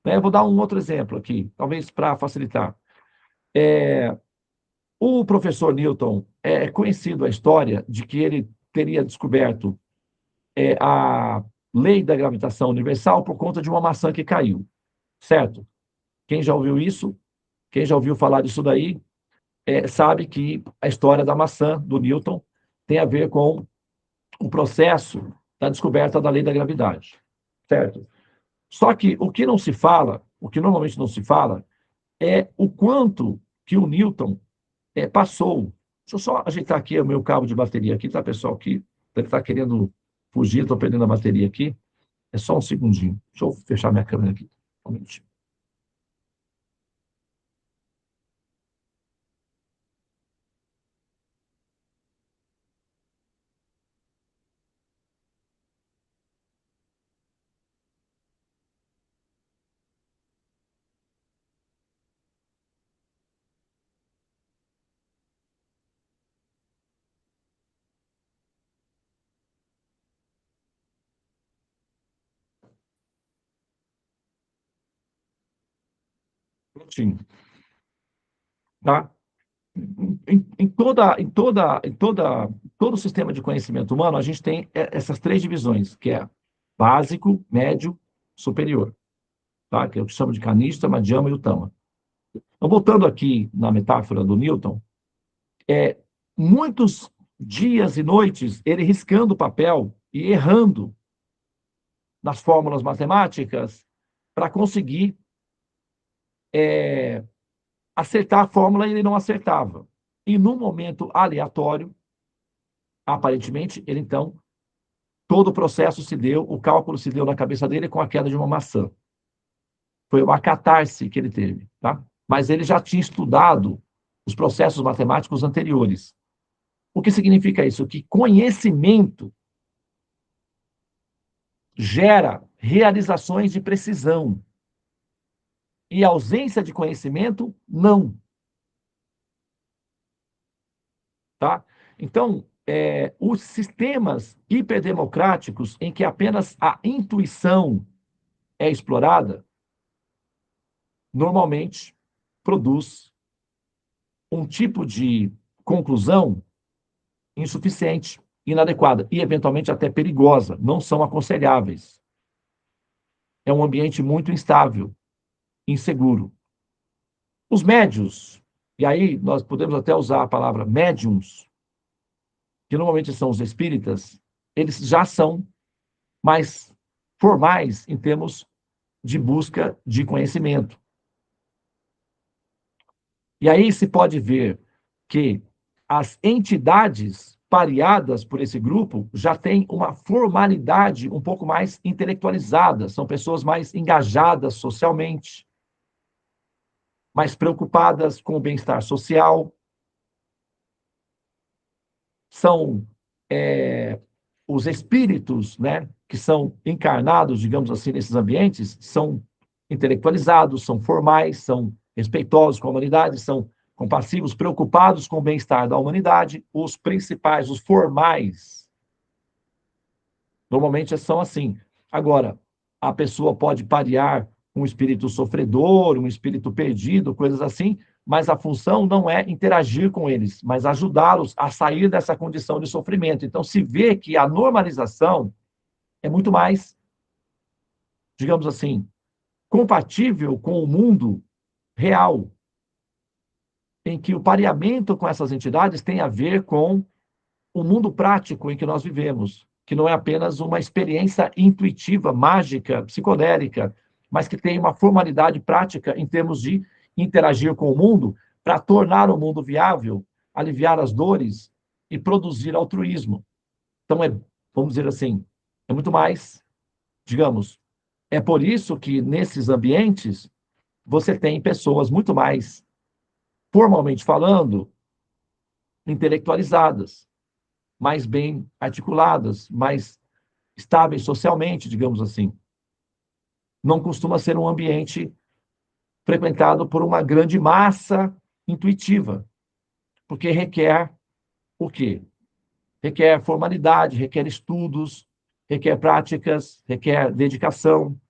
Eu vou dar um outro exemplo aqui, talvez para facilitar. O professor Newton é conhecido a história de que ele teria descoberto a lei da gravitação universal por conta de uma maçã que caiu, certo? Quem já ouviu isso, quem já ouviu falar disso daí, sabe que a história da maçã, do Newton, tem a ver com o processo da descoberta da lei da gravidade, certo? Só que o que não se fala, o que normalmente não se fala, é o quanto que o Newton passou. Deixa eu só ajeitar aqui o meu cabo de bateria aqui, tá, pessoal? Que deve estar querendo fugir, estou perdendo a bateria aqui. É só um segundinho. Deixa eu fechar minha câmera aqui. Um minutinho. Prontinho. Tá? Todo o sistema de conhecimento humano, a gente tem essas três divisões, que é básico, médio, superior, tá? Que é o que chamo de Kanishta, Madhyama e Uttama. Então, voltando aqui na metáfora do Newton, muitos dias e noites ele riscando o papel e errando nas fórmulas matemáticas para conseguir acertar a fórmula e ele não acertava. E num momento aleatório, aparentemente, ele então, todo o processo se deu, o cálculo se deu na cabeça dele com a queda de uma maçã. Foi uma catarse que ele teve, tá? Mas ele já tinha estudado os processos matemáticos anteriores. O que significa isso? Que conhecimento gera realizações de precisão. E ausência de conhecimento, não. Tá? Então, os sistemas hiperdemocráticos em que apenas a intuição é explorada, normalmente produz um tipo de conclusão insuficiente, inadequada e, eventualmente, até perigosa. Não são aconselháveis. É um ambiente muito instável, inseguro. Os médios, e aí nós podemos até usar a palavra médiums, que normalmente são os espíritas, eles já são mais formais em termos de busca de conhecimento. E aí se pode ver que as entidades pareadas por esse grupo já têm uma formalidade um pouco mais intelectualizada, são pessoas mais engajadas socialmente, mais preocupadas com o bem-estar social, são os espíritos, né, que são encarnados, digamos assim, nesses ambientes, são intelectualizados, são formais, são respeitosos com a humanidade, são compassivos, preocupados com o bem-estar da humanidade. Os principais, os formais, normalmente são assim. Agora, a pessoa pode parear um espírito sofredor, um espírito perdido, coisas assim, mas a função não é interagir com eles, mas ajudá-los a sair dessa condição de sofrimento. Então, se vê que a normalização é muito mais, digamos assim, compatível com o mundo real, em que o pareamento com essas entidades tem a ver com o mundo prático em que nós vivemos, que não é apenas uma experiência intuitiva, mágica, psicodélica, mas que tem uma formalidade prática em termos de interagir com o mundo para tornar o mundo viável, aliviar as dores e produzir altruísmo. Então, vamos dizer assim, é muito mais, digamos, é por isso que nesses ambientes você tem pessoas muito mais, formalmente falando, intelectualizadas, mais bem articuladas, mais estáveis socialmente, digamos assim. Não costuma ser um ambiente frequentado por uma grande massa intuitiva, porque requer o quê? Requer formalidade, requer estudos, requer práticas, requer dedicação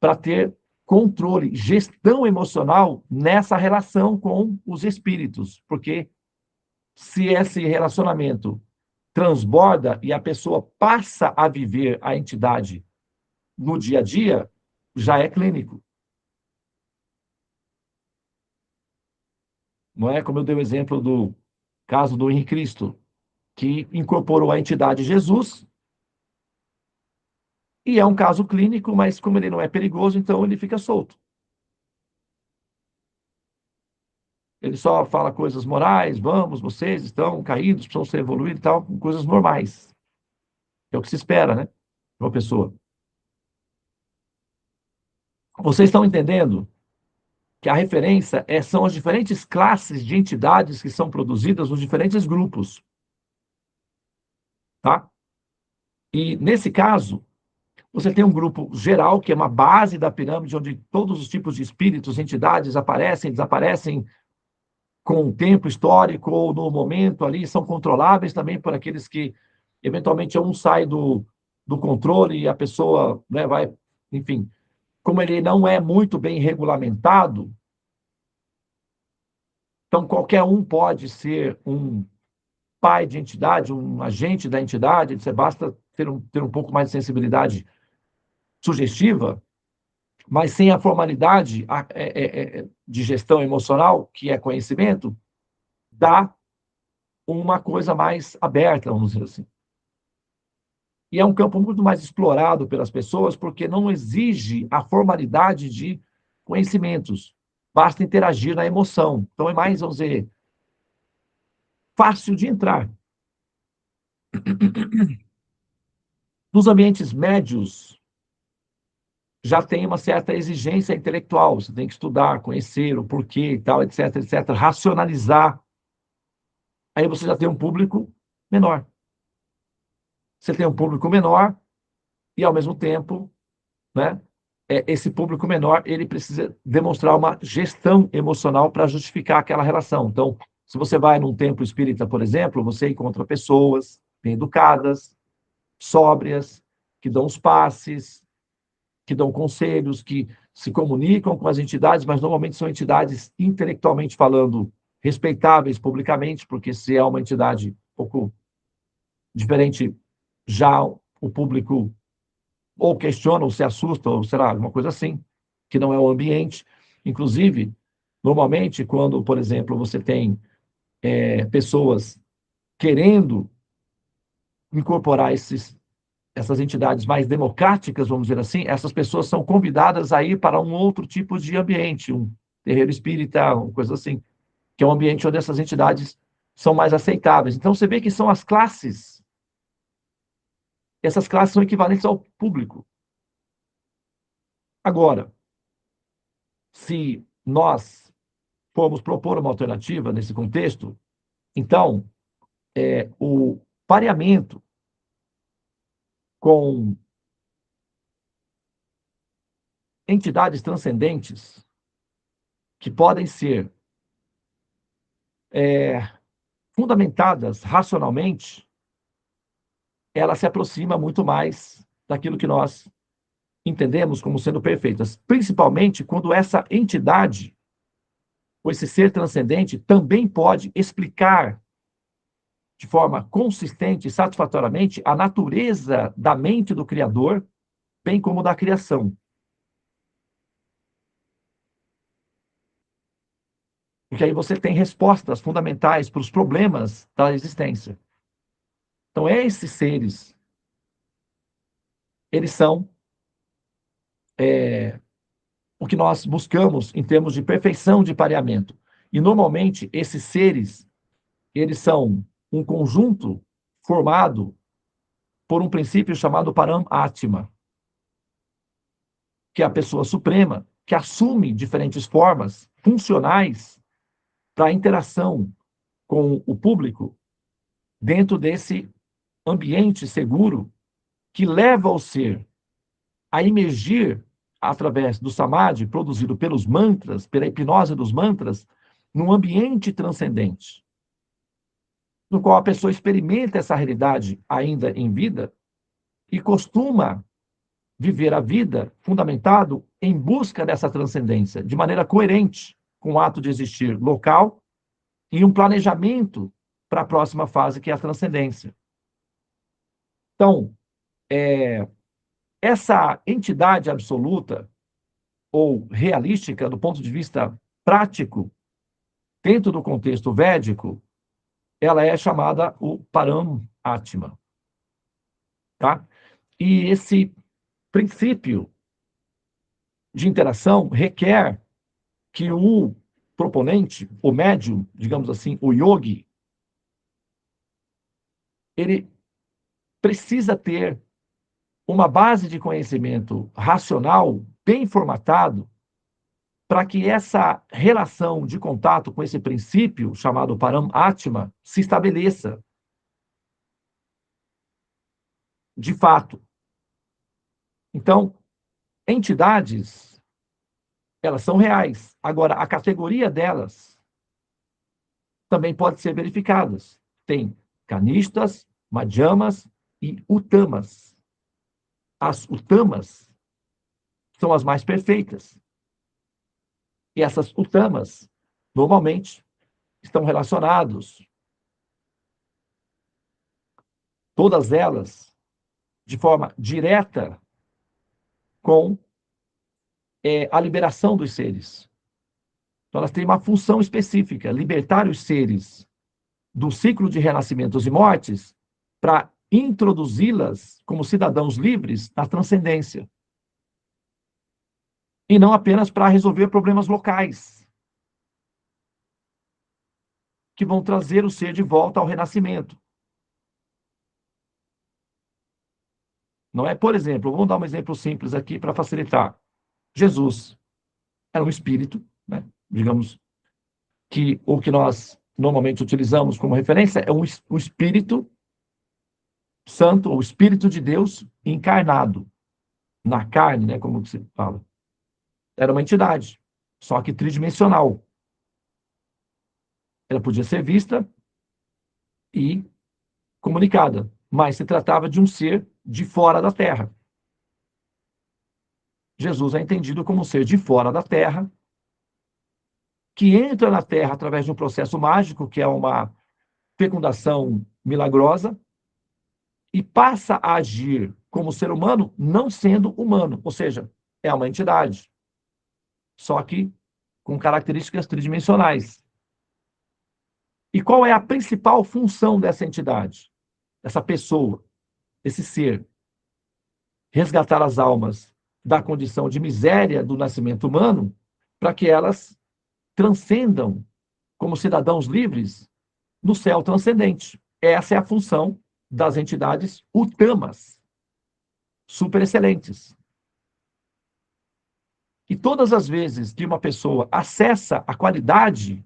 para ter controle, gestão emocional nessa relação com os espíritos, porque se esse relacionamento transborda e a pessoa passa a viver a entidade no dia a dia, já é clínico. Não é como eu dei o exemplo do caso do Henrique Cristo, que incorporou a entidade Jesus, e é um caso clínico, mas como ele não é perigoso, então ele fica solto. Ele só fala coisas morais, vamos, vocês estão caídos, precisam ser evoluídos e tal, coisas normais. É o que se espera, né? De uma pessoa. Vocês estão entendendo que a referência são as diferentes classes de entidades que são produzidas nos diferentes grupos. Tá? E, nesse caso, você tem um grupo geral, que é uma base da pirâmide, onde todos os tipos de espíritos, entidades aparecem, desaparecem com o tempo histórico ou no momento ali, são controláveis também por aqueles que, eventualmente, um sai do controle e a pessoa, né, vai, enfim. Como ele não é muito bem regulamentado, então qualquer um pode ser um pai de entidade, um agente da entidade, você basta ter um pouco mais de sensibilidade sugestiva, mas sem a formalidade de gestão emocional, que é conhecimento, dá uma coisa mais aberta, vamos dizer assim. E é um campo muito mais explorado pelas pessoas, porque não exige a formalidade de conhecimentos. Basta interagir na emoção. Então é mais, vamos dizer, fácil de entrar. Nos ambientes médios, já tem uma certa exigência intelectual. Você tem que estudar, conhecer o porquê e tal, etc, etc. Racionalizar. Aí você já tem um público menor. Você tem um público menor e, ao mesmo tempo, né, esse público menor, ele precisa demonstrar uma gestão emocional para justificar aquela relação. Então, Se você vai num templo espírita, por exemplo, você encontra pessoas bem educadas, sóbrias, que dão os passes, que dão conselhos, que se comunicam com as entidades, mas normalmente são entidades, intelectualmente falando, respeitáveis publicamente, porque se é uma entidade um pouco diferente, já o público ou questiona, ou se assusta, ou será alguma coisa assim, que não é o ambiente. Inclusive, normalmente, quando, por exemplo, você tem pessoas querendo incorporar essas entidades mais democráticas, vamos dizer assim, essas pessoas são convidadas a ir para um outro tipo de ambiente, um terreiro espírita, uma coisa assim, que é um ambiente onde essas entidades são mais aceitáveis. Então, você vê que são as classes, essas classes são equivalentes ao público. Agora, se nós formos propor uma alternativa nesse contexto, então, o pareamento com entidades transcendentes que podem ser fundamentadas racionalmente, ela se aproxima muito mais daquilo que nós entendemos como sendo perfeitas, principalmente quando essa entidade, ou esse ser transcendente, também pode explicar de forma consistente e satisfatoriamente a natureza da mente do Criador, bem como da criação. Porque aí você tem respostas fundamentais para os problemas da existência. Então, esses seres, eles são o que nós buscamos em termos de perfeição de pareamento. E, normalmente, esses seres, eles são um conjunto formado por um princípio chamado Param-Atma, que é a pessoa suprema, que assume diferentes formas funcionais para a interação com o público dentro desse ambiente seguro que leva o ser a emergir através do samadhi produzido pelos mantras, pela hipnose dos mantras, num ambiente transcendente, no qual a pessoa experimenta essa realidade ainda em vida e costuma viver a vida fundamentado em busca dessa transcendência, de maneira coerente com o ato de existir local e um planejamento para a próxima fase, que é a transcendência. Então, essa entidade absoluta ou realística, do ponto de vista prático, dentro do contexto védico, ela é chamada o Param-Atma. Tá? E esse princípio de interação requer que o proponente, o médium, digamos assim, o yogi, ele precisa ter uma base de conhecimento racional bem formatado para que essa relação de contato com esse princípio chamado Param-Atma se estabeleça de fato. Então, entidades, elas são reais. Agora, a categoria delas também pode ser verificadas. Tem canistas, madhyamas e utamas. As utamas são as mais perfeitas. E essas utamas, normalmente, estão relacionados, todas elas, de forma direta, com a liberação dos seres. Então, elas têm uma função específica, libertar os seres do ciclo de renascimentos e mortes para introduzi-las como cidadãos livres na transcendência. E não apenas para resolver problemas locais, que vão trazer o ser de volta ao renascimento. Não é, por exemplo, vamos dar um exemplo simples aqui para facilitar. Jesus era um espírito, né? Digamos que o que nós normalmente utilizamos como referência é o Espírito Santo, o Espírito de Deus encarnado na carne, né, como se fala. Era uma entidade, só que tridimensional. Ela podia ser vista e comunicada, mas se tratava de um ser de fora da Terra. Jesus é entendido como um ser de fora da Terra, que entra na Terra através de um processo mágico, que é uma fecundação milagrosa, e passa a agir como ser humano, não sendo humano, ou seja, é uma entidade, só que com características tridimensionais. E qual é a principal função dessa entidade, dessa pessoa, desse ser? Resgatar as almas da condição de miséria do nascimento humano, para que elas transcendam como cidadãos livres no céu transcendente. Essa é a função das entidades utamas, super excelentes. E todas as vezes que uma pessoa acessa a qualidade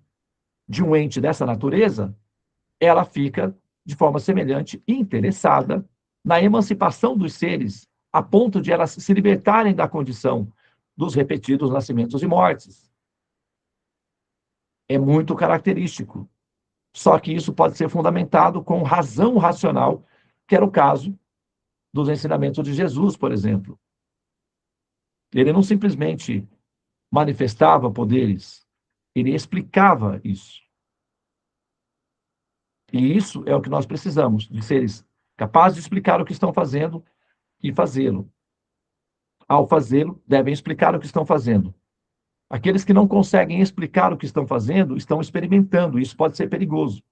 de um ente dessa natureza, ela fica, de forma semelhante, interessada na emancipação dos seres, a ponto de elas se libertarem da condição dos repetidos nascimentos e mortes. É muito característico. Só que isso pode ser fundamentado com razão racional, que era o caso dos ensinamentos de Jesus, por exemplo. Ele não simplesmente manifestava poderes, ele explicava isso. E isso é o que nós precisamos, de seres capazes de explicar o que estão fazendo e fazê-lo. Ao fazê-lo, devem explicar o que estão fazendo. Aqueles que não conseguem explicar o que estão fazendo, estão experimentando, isso pode ser perigoso.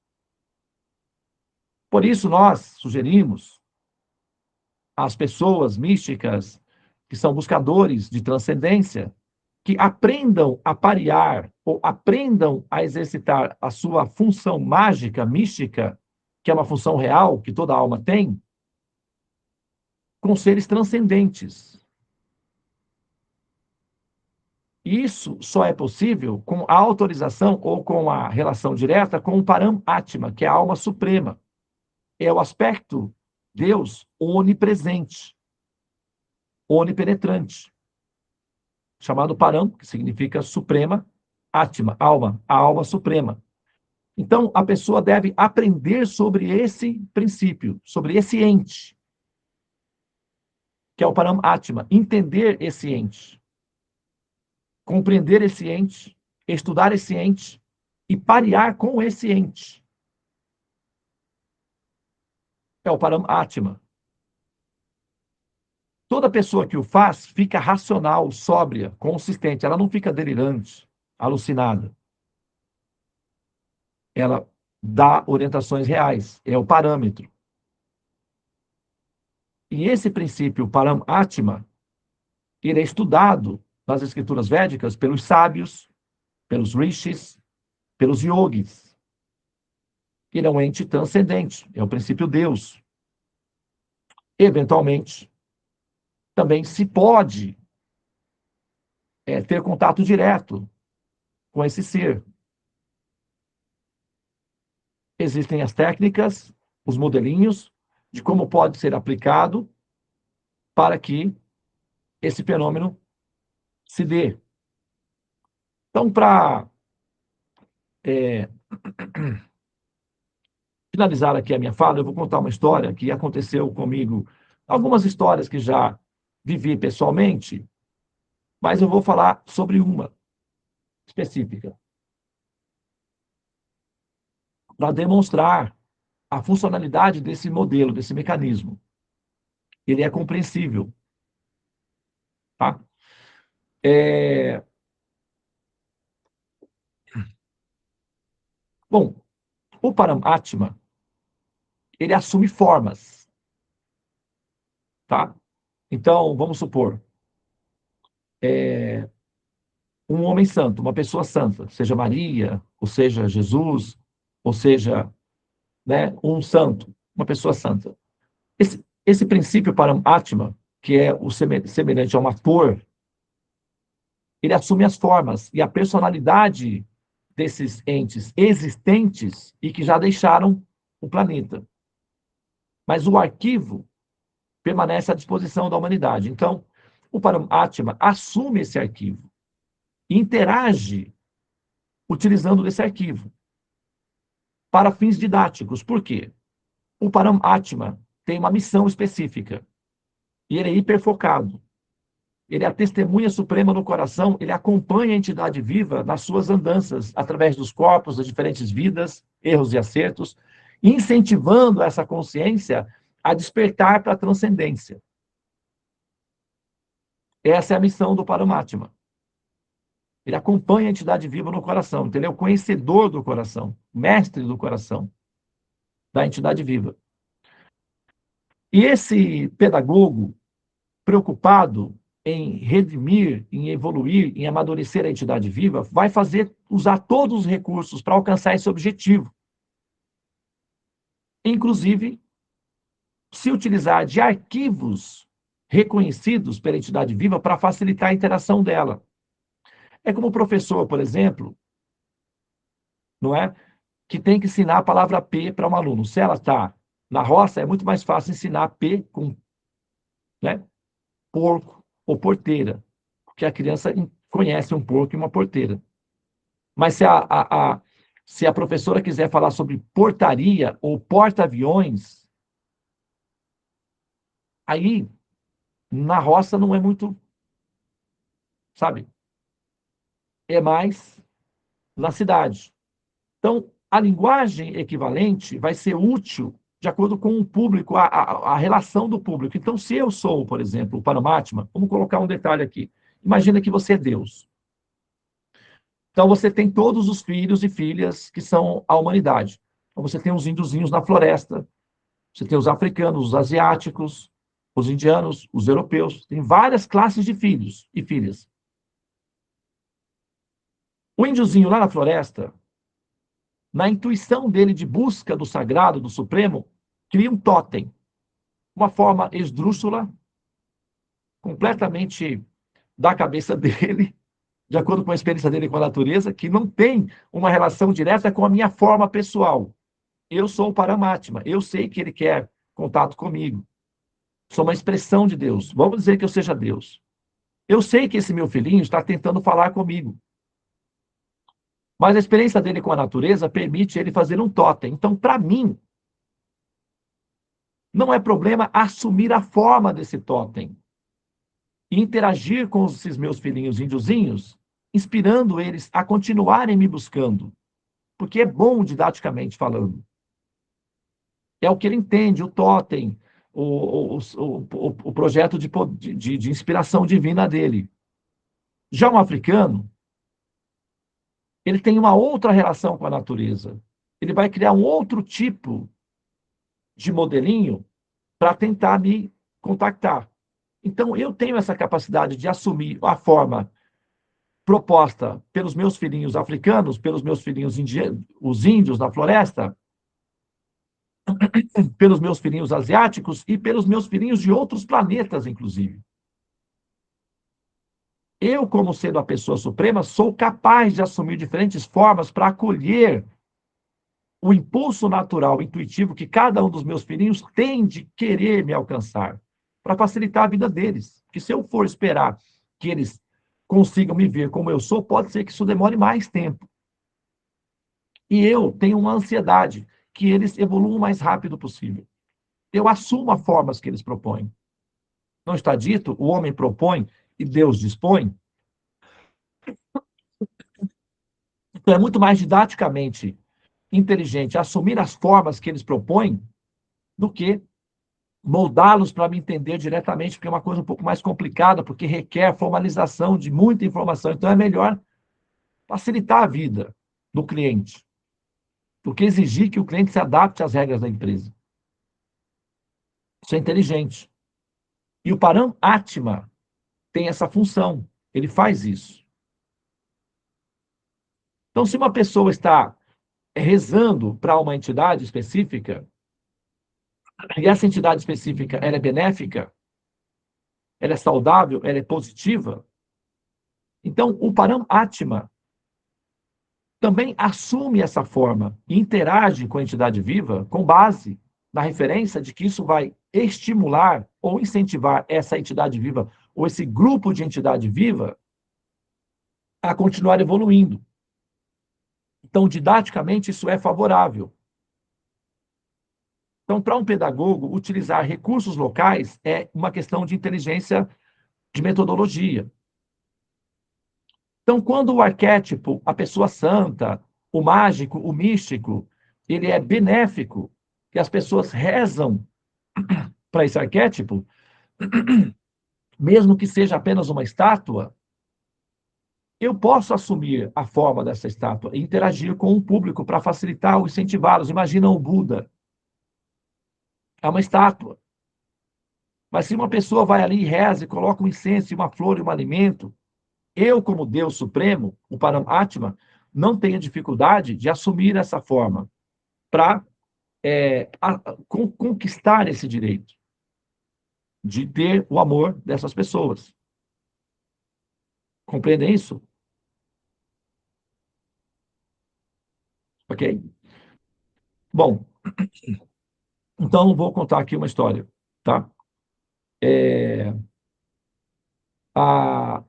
Por isso, nós sugerimos às pessoas místicas, que são buscadores de transcendência, que aprendam a parear ou aprendam a exercitar a sua função mágica, mística, que é uma função real que toda alma tem, com seres transcendentes. Isso só é possível com a autorização ou com a relação direta com o Paramatma, que é a alma suprema. É o aspecto Deus onipresente, onipenetrante, chamado Param, que significa suprema, Atma, alma, a alma suprema. Então, a pessoa deve aprender sobre esse princípio, sobre esse ente, que é o Paramatma, entender esse ente, compreender esse ente, estudar esse ente e parear com esse ente. É o Paramatma. Toda pessoa que o faz fica racional, sóbria, consistente. Ela não fica delirante, alucinada. Ela dá orientações reais. É o parâmetro. E esse princípio, Paramatma, ele é estudado nas escrituras védicas pelos sábios, pelos rishis, pelos yogis. Ele é um ente transcendente. É o princípio Deus. Eventualmente, também se pode ter contato direto com esse ser. Existem as técnicas, os modelinhos de como pode ser aplicado para que esse fenômeno se dê. Então, para finalizar aqui a minha fala, eu vou contar uma história que aconteceu comigo, algumas histórias que já vivi pessoalmente, mas eu vou falar sobre uma específica, para demonstrar a funcionalidade desse modelo, desse mecanismo. Ele é compreensível. Tá? Bom, o Paramatma, ele assume formas. Tá? Então, vamos supor, um homem santo, uma pessoa santa, seja Maria, ou seja Jesus, ou seja, né, um santo, uma pessoa santa. Esse princípio Paramatma, que é o semelhante a uma cor, ele assume as formas e a personalidade desses entes existentes e que já deixaram o planeta. Mas o arquivo permanece à disposição da humanidade. Então, o Paramatma assume esse arquivo, interage utilizando esse arquivo. para fins didáticos. Por quê? O Paramatma tem uma missão específica. E ele é hiperfocado. Ele é a testemunha suprema no coração, ele acompanha a entidade viva nas suas andanças, através dos corpos, das diferentes vidas, erros e acertos, incentivando essa consciência a despertar para a transcendência. Essa é a missão do Paramatma. Ele acompanha a entidade viva no coração, então ele é o conhecedor do coração, mestre do coração, da entidade viva. E esse pedagogo, preocupado em redimir, em evoluir, em amadurecer a entidade viva, vai usar todos os recursos para alcançar esse objetivo. Inclusive, se utilizar de arquivos reconhecidos pela entidade viva para facilitar a interação dela. É como o professor, por exemplo, não é? Que tem que ensinar a palavra P para um aluno. Se ela está na roça, é muito mais fácil ensinar P com, né, porco ou porteira, porque a criança conhece um porco e uma porteira. Mas se a professora quiser falar sobre portaria ou porta-aviões, aí na roça não é muito, sabe? É mais na cidade. Então, a linguagem equivalente vai ser útil de acordo com o público, a relação do público. Então, se eu sou, por exemplo, o Paramatma, vamos colocar um detalhe aqui. Imagina que você é Deus. Então, você tem todos os filhos e filhas que são a humanidade. Então, você tem os índiozinhos na floresta, você tem os africanos, os asiáticos, os indianos, os europeus. Tem várias classes de filhos e filhas. O índiozinho lá na floresta, na intuição dele de busca do sagrado, do supremo, cria um totem. Uma forma esdrúxula, completamente da cabeça dele, de acordo com a experiência dele com a natureza, que não tem uma relação direta com a minha forma pessoal. Eu sou o Paramatma, eu sei que ele quer contato comigo. Sou uma expressão de Deus. Vamos dizer que eu seja Deus. Eu sei que esse meu filhinho está tentando falar comigo. Mas a experiência dele com a natureza permite ele fazer um totem. Então, para mim, não é problema assumir a forma desse totem e interagir com esses meus filhinhos índiozinhos, inspirando eles a continuarem me buscando. Porque é bom didaticamente falando. É o que ele entende, o totem, o projeto de inspiração divina dele. Já um africano, ele tem uma outra relação com a natureza. Ele vai criar um outro tipo de modelinho para tentar me contactar. Então, eu tenho essa capacidade de assumir a forma proposta pelos meus filhinhos africanos, pelos meus filhinhos os índios na floresta, pelos meus filhinhos asiáticos e pelos meus filhinhos de outros planetas, inclusive. Eu, como sendo a pessoa suprema, sou capaz de assumir diferentes formas para acolher o impulso natural, intuitivo que cada um dos meus filhinhos tem de querer me alcançar, para facilitar a vida deles. Porque se eu for esperar que eles consigam me ver como eu sou, pode ser que isso demore mais tempo. E eu tenho uma ansiedade que eles evoluam o mais rápido possível. Eu assumo as formas que eles propõem. Não está dito, o homem propõe e Deus dispõe? Então, é muito mais didaticamente inteligente assumir as formas que eles propõem do que moldá-los para me entender diretamente, porque é uma coisa um pouco mais complicada, porque requer formalização de muita informação. Então, é melhor facilitar a vida do cliente do que exigir que o cliente se adapte às regras da empresa. Isso é inteligente. E o Paramatma tem essa função. Ele faz isso. Então, se uma pessoa está rezando para uma entidade específica, e essa entidade específica ela é benéfica, ela é saudável, ela é positiva, então o Paramatma também assume essa forma e interage com a entidade viva com base na referência de que isso vai estimular ou incentivar essa entidade viva ou esse grupo de entidade viva a continuar evoluindo. Então, didaticamente, isso é favorável. Então, para um pedagogo, utilizar recursos locais é uma questão de inteligência, de metodologia. Então, quando o arquétipo, a pessoa santa, o mágico, o místico, ele é benéfico, e as pessoas rezam para esse arquétipo, mesmo que seja apenas uma estátua, eu posso assumir a forma dessa estátua e interagir com o público para facilitar ou incentivá-los. Imagina o Buda. É uma estátua. Mas se uma pessoa vai ali e reza e coloca um incenso, uma flor e um alimento, eu, como Deus Supremo, o Paramatma, não tenho dificuldade de assumir essa forma para conquistar esse direito de ter o amor dessas pessoas. Compreendem isso? Ok? Bom, então vou contar aqui uma história, tá? A...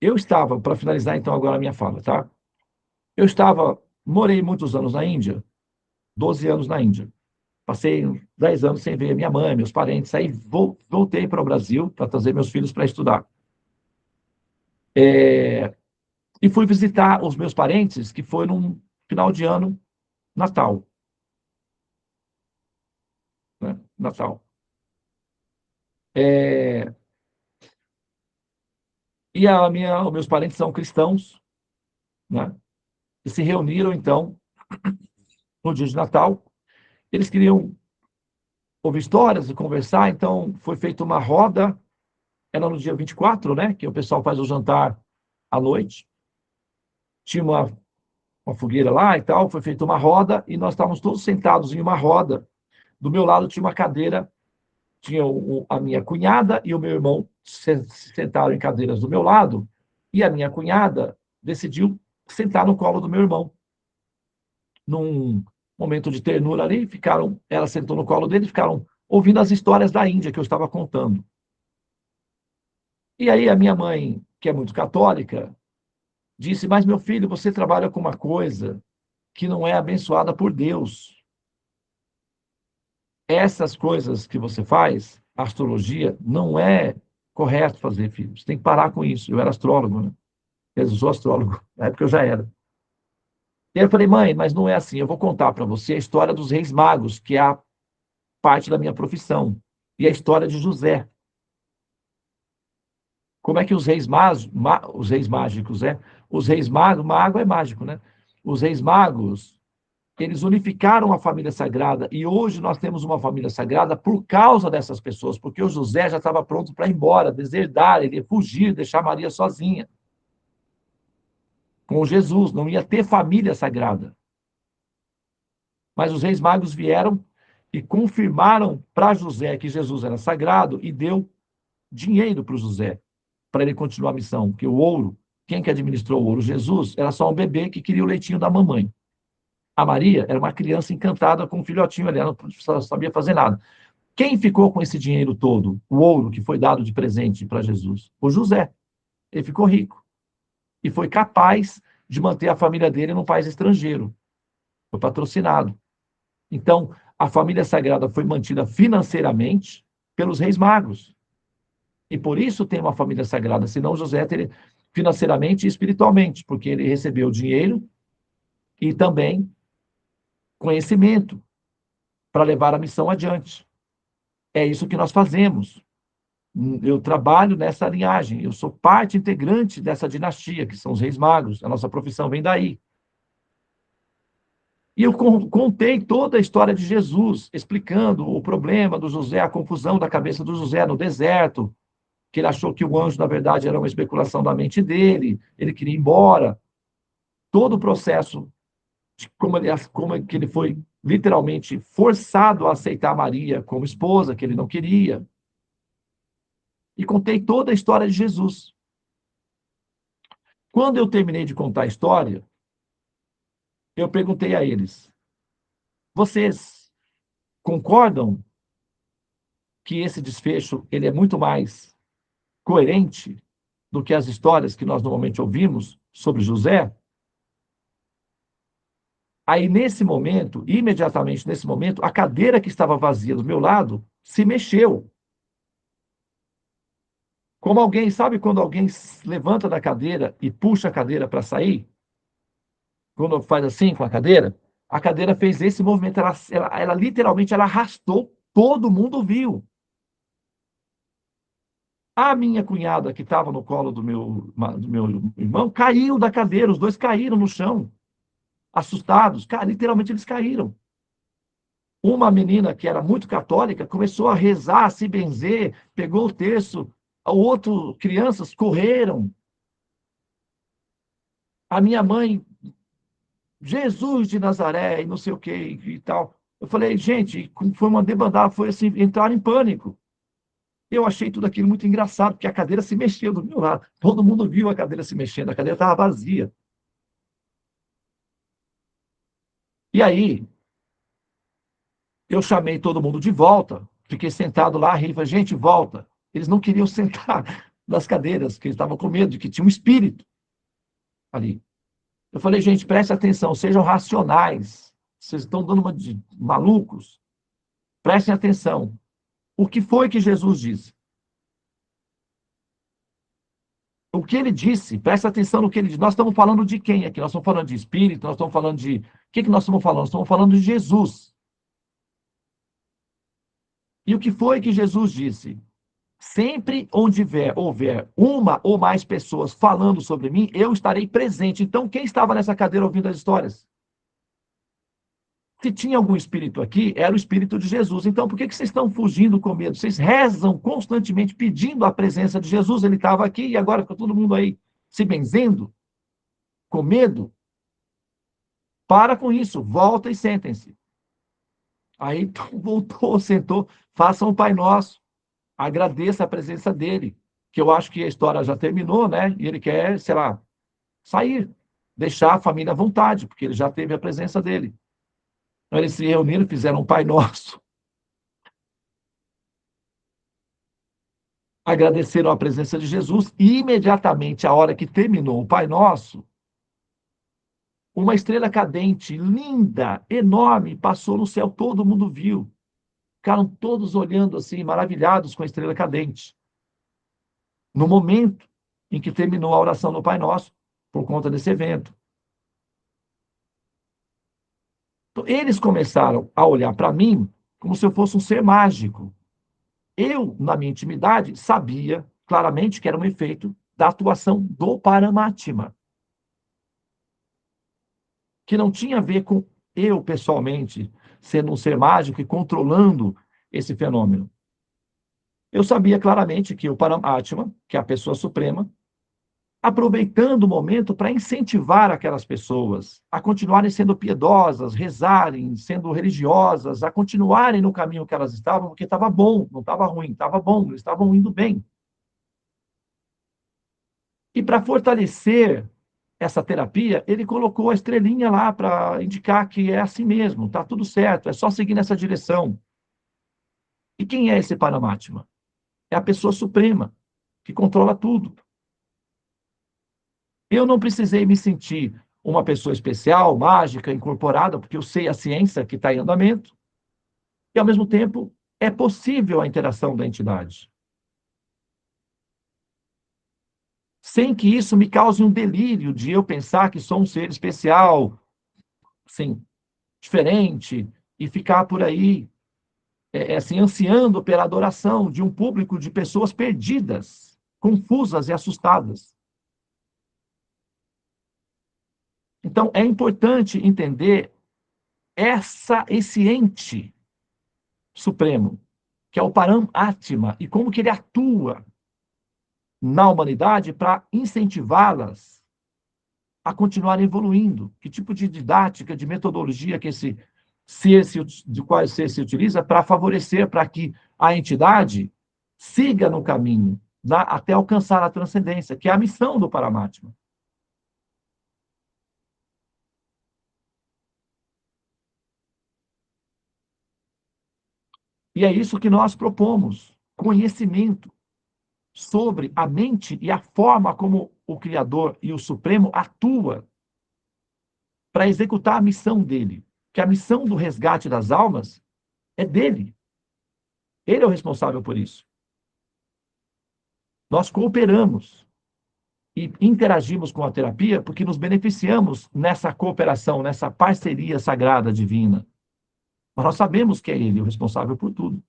Eu estava, para finalizar então agora a minha fala, tá? Morei muitos anos na Índia, 12 anos na Índia. Passei 10 anos sem ver minha mãe, meus parentes, aí voltei para o Brasil para trazer meus filhos para estudar. E fui visitar os meus parentes, que foi num final de ano, Natal. Né? Natal. E os meus parentes são cristãos, né? E se reuniram, então, no dia de Natal. Eles queriam ouvir histórias e conversar, então foi feita uma roda, era no dia 24, né? Que o pessoal faz o jantar à noite. Tinha uma fogueira lá e tal, foi feita uma roda, e nós estávamos todos sentados em uma roda. Do meu lado tinha uma cadeira, tinha a minha cunhada e o meu irmão se sentaram em cadeiras do meu lado, e a minha cunhada decidiu sentar no colo do meu irmão. Num momento de ternura ali, ela sentou no colo dele e ficaram ouvindo as histórias da Índia que eu estava contando. E aí a minha mãe, que é muito católica, disse: mas meu filho, você trabalha com uma coisa que não é abençoada por Deus. Essas coisas que você faz, astrologia, não é correto fazer, filho. Você tem que parar com isso. Eu era astrólogo, né? Eu sou astrólogo. Na época eu já era. E aí eu falei: mãe, mas não é assim. Eu vou contar para você a história dos Reis Magos, que é a parte da minha profissão, e a história de José. Como é que os reis magos, os reis mágicos, os reis magos, mago é mágico, né? Os reis magos, eles unificaram a família sagrada, e hoje nós temos uma família sagrada por causa dessas pessoas, porque o José já estava pronto para ir embora, deserdar, ele ia fugir, deixar Maria sozinha com Jesus, não ia ter família sagrada. Mas os reis magos vieram e confirmaram para José que Jesus era sagrado e deu dinheiro para o José, para ele continuar a missão, porque o ouro, quem que administrou o ouro? Jesus, era só um bebê que queria o leitinho da mamãe. A Maria era uma criança encantada com um filhotinho ali, ela não sabia fazer nada. Quem ficou com esse dinheiro todo, o ouro que foi dado de presente para Jesus? O José. Ele ficou rico e foi capaz de manter a família dele num país estrangeiro. Foi patrocinado. Então, a família sagrada foi mantida financeiramente pelos reis magos. E por isso tem uma família sagrada, senão José teria financeiramente e espiritualmente, porque ele recebeu dinheiro e também conhecimento para levar a missão adiante. É isso que nós fazemos. Eu trabalho nessa linhagem, eu sou parte integrante dessa dinastia, que são os reis magos, a nossa profissão vem daí. E eu contei toda a história de Jesus, explicando o problema do José, a confusão da cabeça do José no deserto, que ele achou que o anjo, na verdade, era uma especulação da mente dele, ele queria ir embora. Todo o processo, de como é que ele foi literalmente forçado a aceitar Maria como esposa, que ele não queria. E contei toda a história de Jesus. Quando eu terminei de contar a história, eu perguntei a eles: vocês concordam que esse desfecho ele é muito mais coerente do que as histórias que nós normalmente ouvimos sobre José? Aí, nesse momento, imediatamente nesse momento, a cadeira que estava vazia do meu lado se mexeu. Como alguém, sabe quando alguém levanta da cadeira e puxa a cadeira para sair? Quando faz assim com a cadeira fez esse movimento, ela literalmente ela arrastou, todo mundo viu. A minha cunhada, que estava no colo do meu irmão, caiu da cadeira, os dois caíram no chão, assustados. Cara, literalmente eles caíram. Uma menina que era muito católica começou a rezar, a se benzer, pegou o terço, crianças correram. A minha mãe, Jesus de Nazaré, e não sei o que e tal. Eu falei, gente, foi uma debandada, foi assim, entrar em pânico. Eu achei tudo aquilo muito engraçado, porque a cadeira se mexeu do meu lado. Todo mundo viu a cadeira se mexendo, a cadeira estava vazia. E aí, eu chamei todo mundo de volta, fiquei sentado lá, e falei, gente, volta. Eles não queriam sentar nas cadeiras, porque eles estavam com medo de que tinha um espírito ali. Eu falei, gente, preste atenção, sejam racionais. Vocês estão dando uma de malucos. Prestem atenção. O que foi que Jesus disse? O que ele disse, presta atenção no que ele disse. Nós estamos falando de quem aqui? Nós estamos falando de espírito, nós estamos falando de. O que nós estamos falando? Nós estamos falando de Jesus. E o que foi que Jesus disse? Sempre onde houver uma ou mais pessoas falando sobre mim, eu estarei presente. Então, quem estava nessa cadeira ouvindo as histórias? Se tinha algum espírito aqui, era o espírito de Jesus. Então, por que vocês estão fugindo com medo? Vocês rezam constantemente pedindo a presença de Jesus. Ele estava aqui e agora fica todo mundo aí se benzendo, com medo. Para com isso, volta e sentem-se. Aí voltou, sentou, façam o Pai Nosso, agradeça a presença dele, que eu acho que a história já terminou, né? E ele quer, sei lá, sair, deixar a família à vontade, porque ele já teve a presença dele. Então, eles se reuniram, fizeram um Pai Nosso, agradeceram a presença de Jesus, e imediatamente, a hora que terminou o Pai Nosso, uma estrela cadente, linda, enorme, passou no céu, todo mundo viu. Ficaram todos olhando assim, maravilhados com a estrela cadente. No momento em que terminou a oração do Pai Nosso, por conta desse evento. Então, eles começaram a olhar para mim como se eu fosse um ser mágico. Eu, na minha intimidade, sabia claramente que era um efeito da atuação do Paramatma, que não tinha a ver com eu, pessoalmente, sendo um ser mágico e controlando esse fenômeno. Eu sabia claramente que o Paramatma, que é a pessoa suprema, aproveitando o momento para incentivar aquelas pessoas a continuarem sendo piedosas, rezarem, sendo religiosas, a continuarem no caminho que elas estavam, porque estava bom, não estava ruim, estava bom, eles estavam indo bem. E para fortalecer essa terapia, ele colocou a estrelinha lá para indicar que é assim mesmo, está tudo certo, é só seguir nessa direção. E quem é esse Paramatma? É a pessoa suprema, que controla tudo. Eu não precisei me sentir uma pessoa especial, mágica, incorporada, porque eu sei a ciência que está em andamento, e, ao mesmo tempo, é possível a interação da entidade. Sem que isso me cause um delírio de eu pensar que sou um ser especial, assim, diferente, e ficar por aí, assim, ansiando pela adoração de um público de pessoas perdidas, confusas e assustadas. Então, é importante entender esse ente supremo, que é o Paramatma, e como que ele atua na humanidade para incentivá-las a continuar evoluindo. Que tipo de didática, de metodologia que de qual ser se utiliza para favorecer, para que a entidade siga no caminho, até alcançar a transcendência, que é a missão do Paramatma. E é isso que nós propomos, conhecimento sobre a mente e a forma como o Criador e o Supremo atua para executar a missão dele. Que a missão do resgate das almas é dele. Ele é o responsável por isso. Nós cooperamos e interagimos com a terapia porque nos beneficiamos nessa cooperação, nessa parceria sagrada divina. Mas nós sabemos que é ele o responsável por tudo.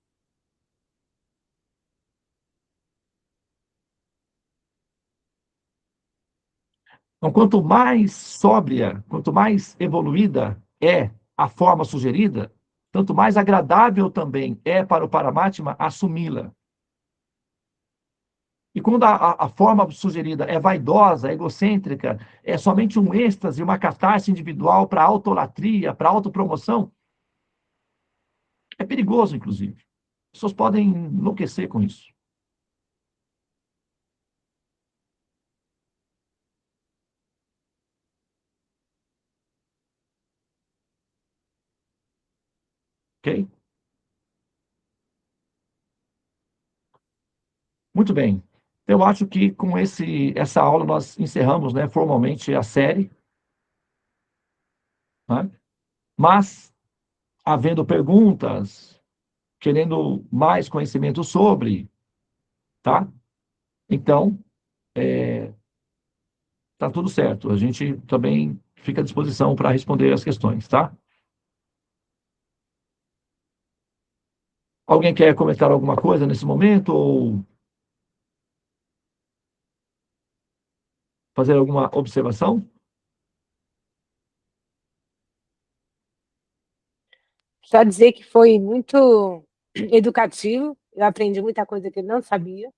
Então, quanto mais sóbria, quanto mais evoluída é a forma sugerida, tanto mais agradável também é para o Paramatma assumi-la. E quando a forma sugerida é vaidosa, é egocêntrica, é somente um êxtase, uma catarse individual para autolatria, para autopromoção, é perigoso, inclusive. As pessoas podem enlouquecer com isso. Ok? Muito bem. Eu acho que com essa aula nós encerramos, né, formalmente a série. Né? Mas, havendo perguntas, querendo mais conhecimento sobre, tá? Então, tá tudo certo. A gente também fica à disposição para responder as questões, tá? Alguém quer comentar alguma coisa nesse momento ou fazer alguma observação? Só dizer que foi muito educativo, eu aprendi muita coisa que eu não sabia,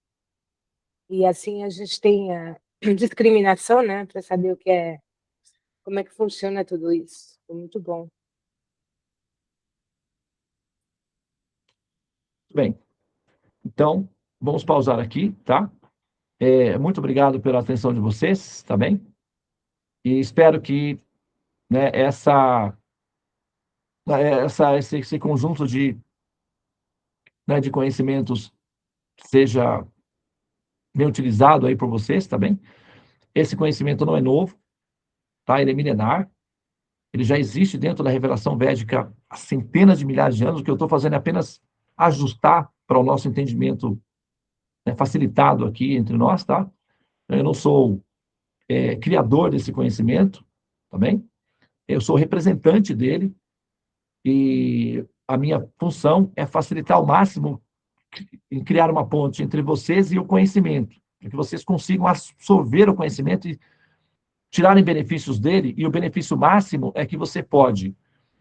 e assim a gente tem a discriminação, né, para saber o que é, como é que funciona tudo isso. Foi muito bom. Bem, então, vamos pausar aqui, tá? Muito obrigado pela atenção de vocês, tá bem? E espero que, né, esse conjunto né, de conhecimentos seja bem utilizado aí por vocês, tá bem? Esse conhecimento não é novo, tá? Ele é milenar, ele já existe dentro da revelação védica há centenas de milhares de anos. O que eu estou fazendo é apenas ajustar para o nosso entendimento, né, facilitado aqui entre nós, tá? Eu não sou criador desse conhecimento, tá bem? Eu sou representante dele e a minha função é facilitar ao máximo em criar uma ponte entre vocês e o conhecimento, para que vocês consigam absorver o conhecimento e tirarem benefícios dele. E o benefício máximo é que você pode,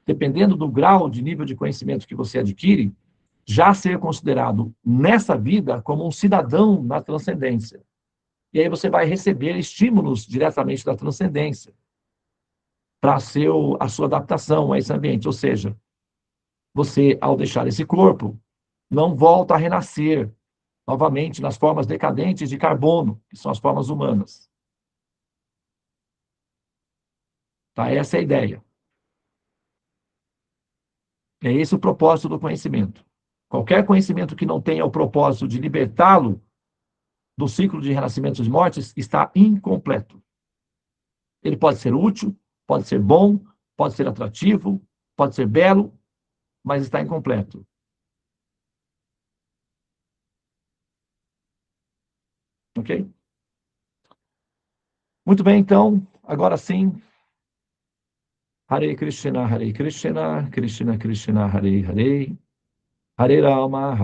dependendo do grau de nível de conhecimento que você adquire, já ser considerado nessa vida como um cidadão na transcendência. E aí você vai receber estímulos diretamente da transcendência para a sua adaptação a esse ambiente. Ou seja, você, ao deixar esse corpo, não volta a renascer novamente nas formas decadentes de carbono, que são as formas humanas. Tá? Essa é a ideia. É esse o propósito do conhecimento. Qualquer conhecimento que não tenha o propósito de libertá-lo do ciclo de renascimentos e mortes está incompleto. Ele pode ser útil, pode ser bom, pode ser atrativo, pode ser belo, mas está incompleto. Ok? Muito bem, então, agora sim. Hare Krishna, Krishna Krishna, Hare Hare, Hare Rama,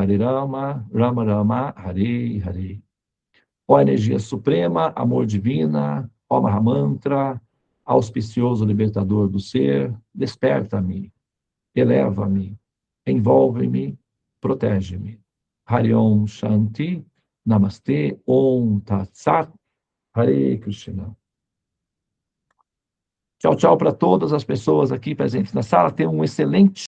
Rama Rama, Hare Hare. Ó energia suprema, amor divina, ó Mahamantra, auspicioso libertador do ser, desperta-me, eleva-me, envolve-me, protege-me. Hariom Shanti, Namastê, Om Tat Sat, Hare Krishna. Tchau, tchau para todas as pessoas aqui presentes na sala. Tenham um excelente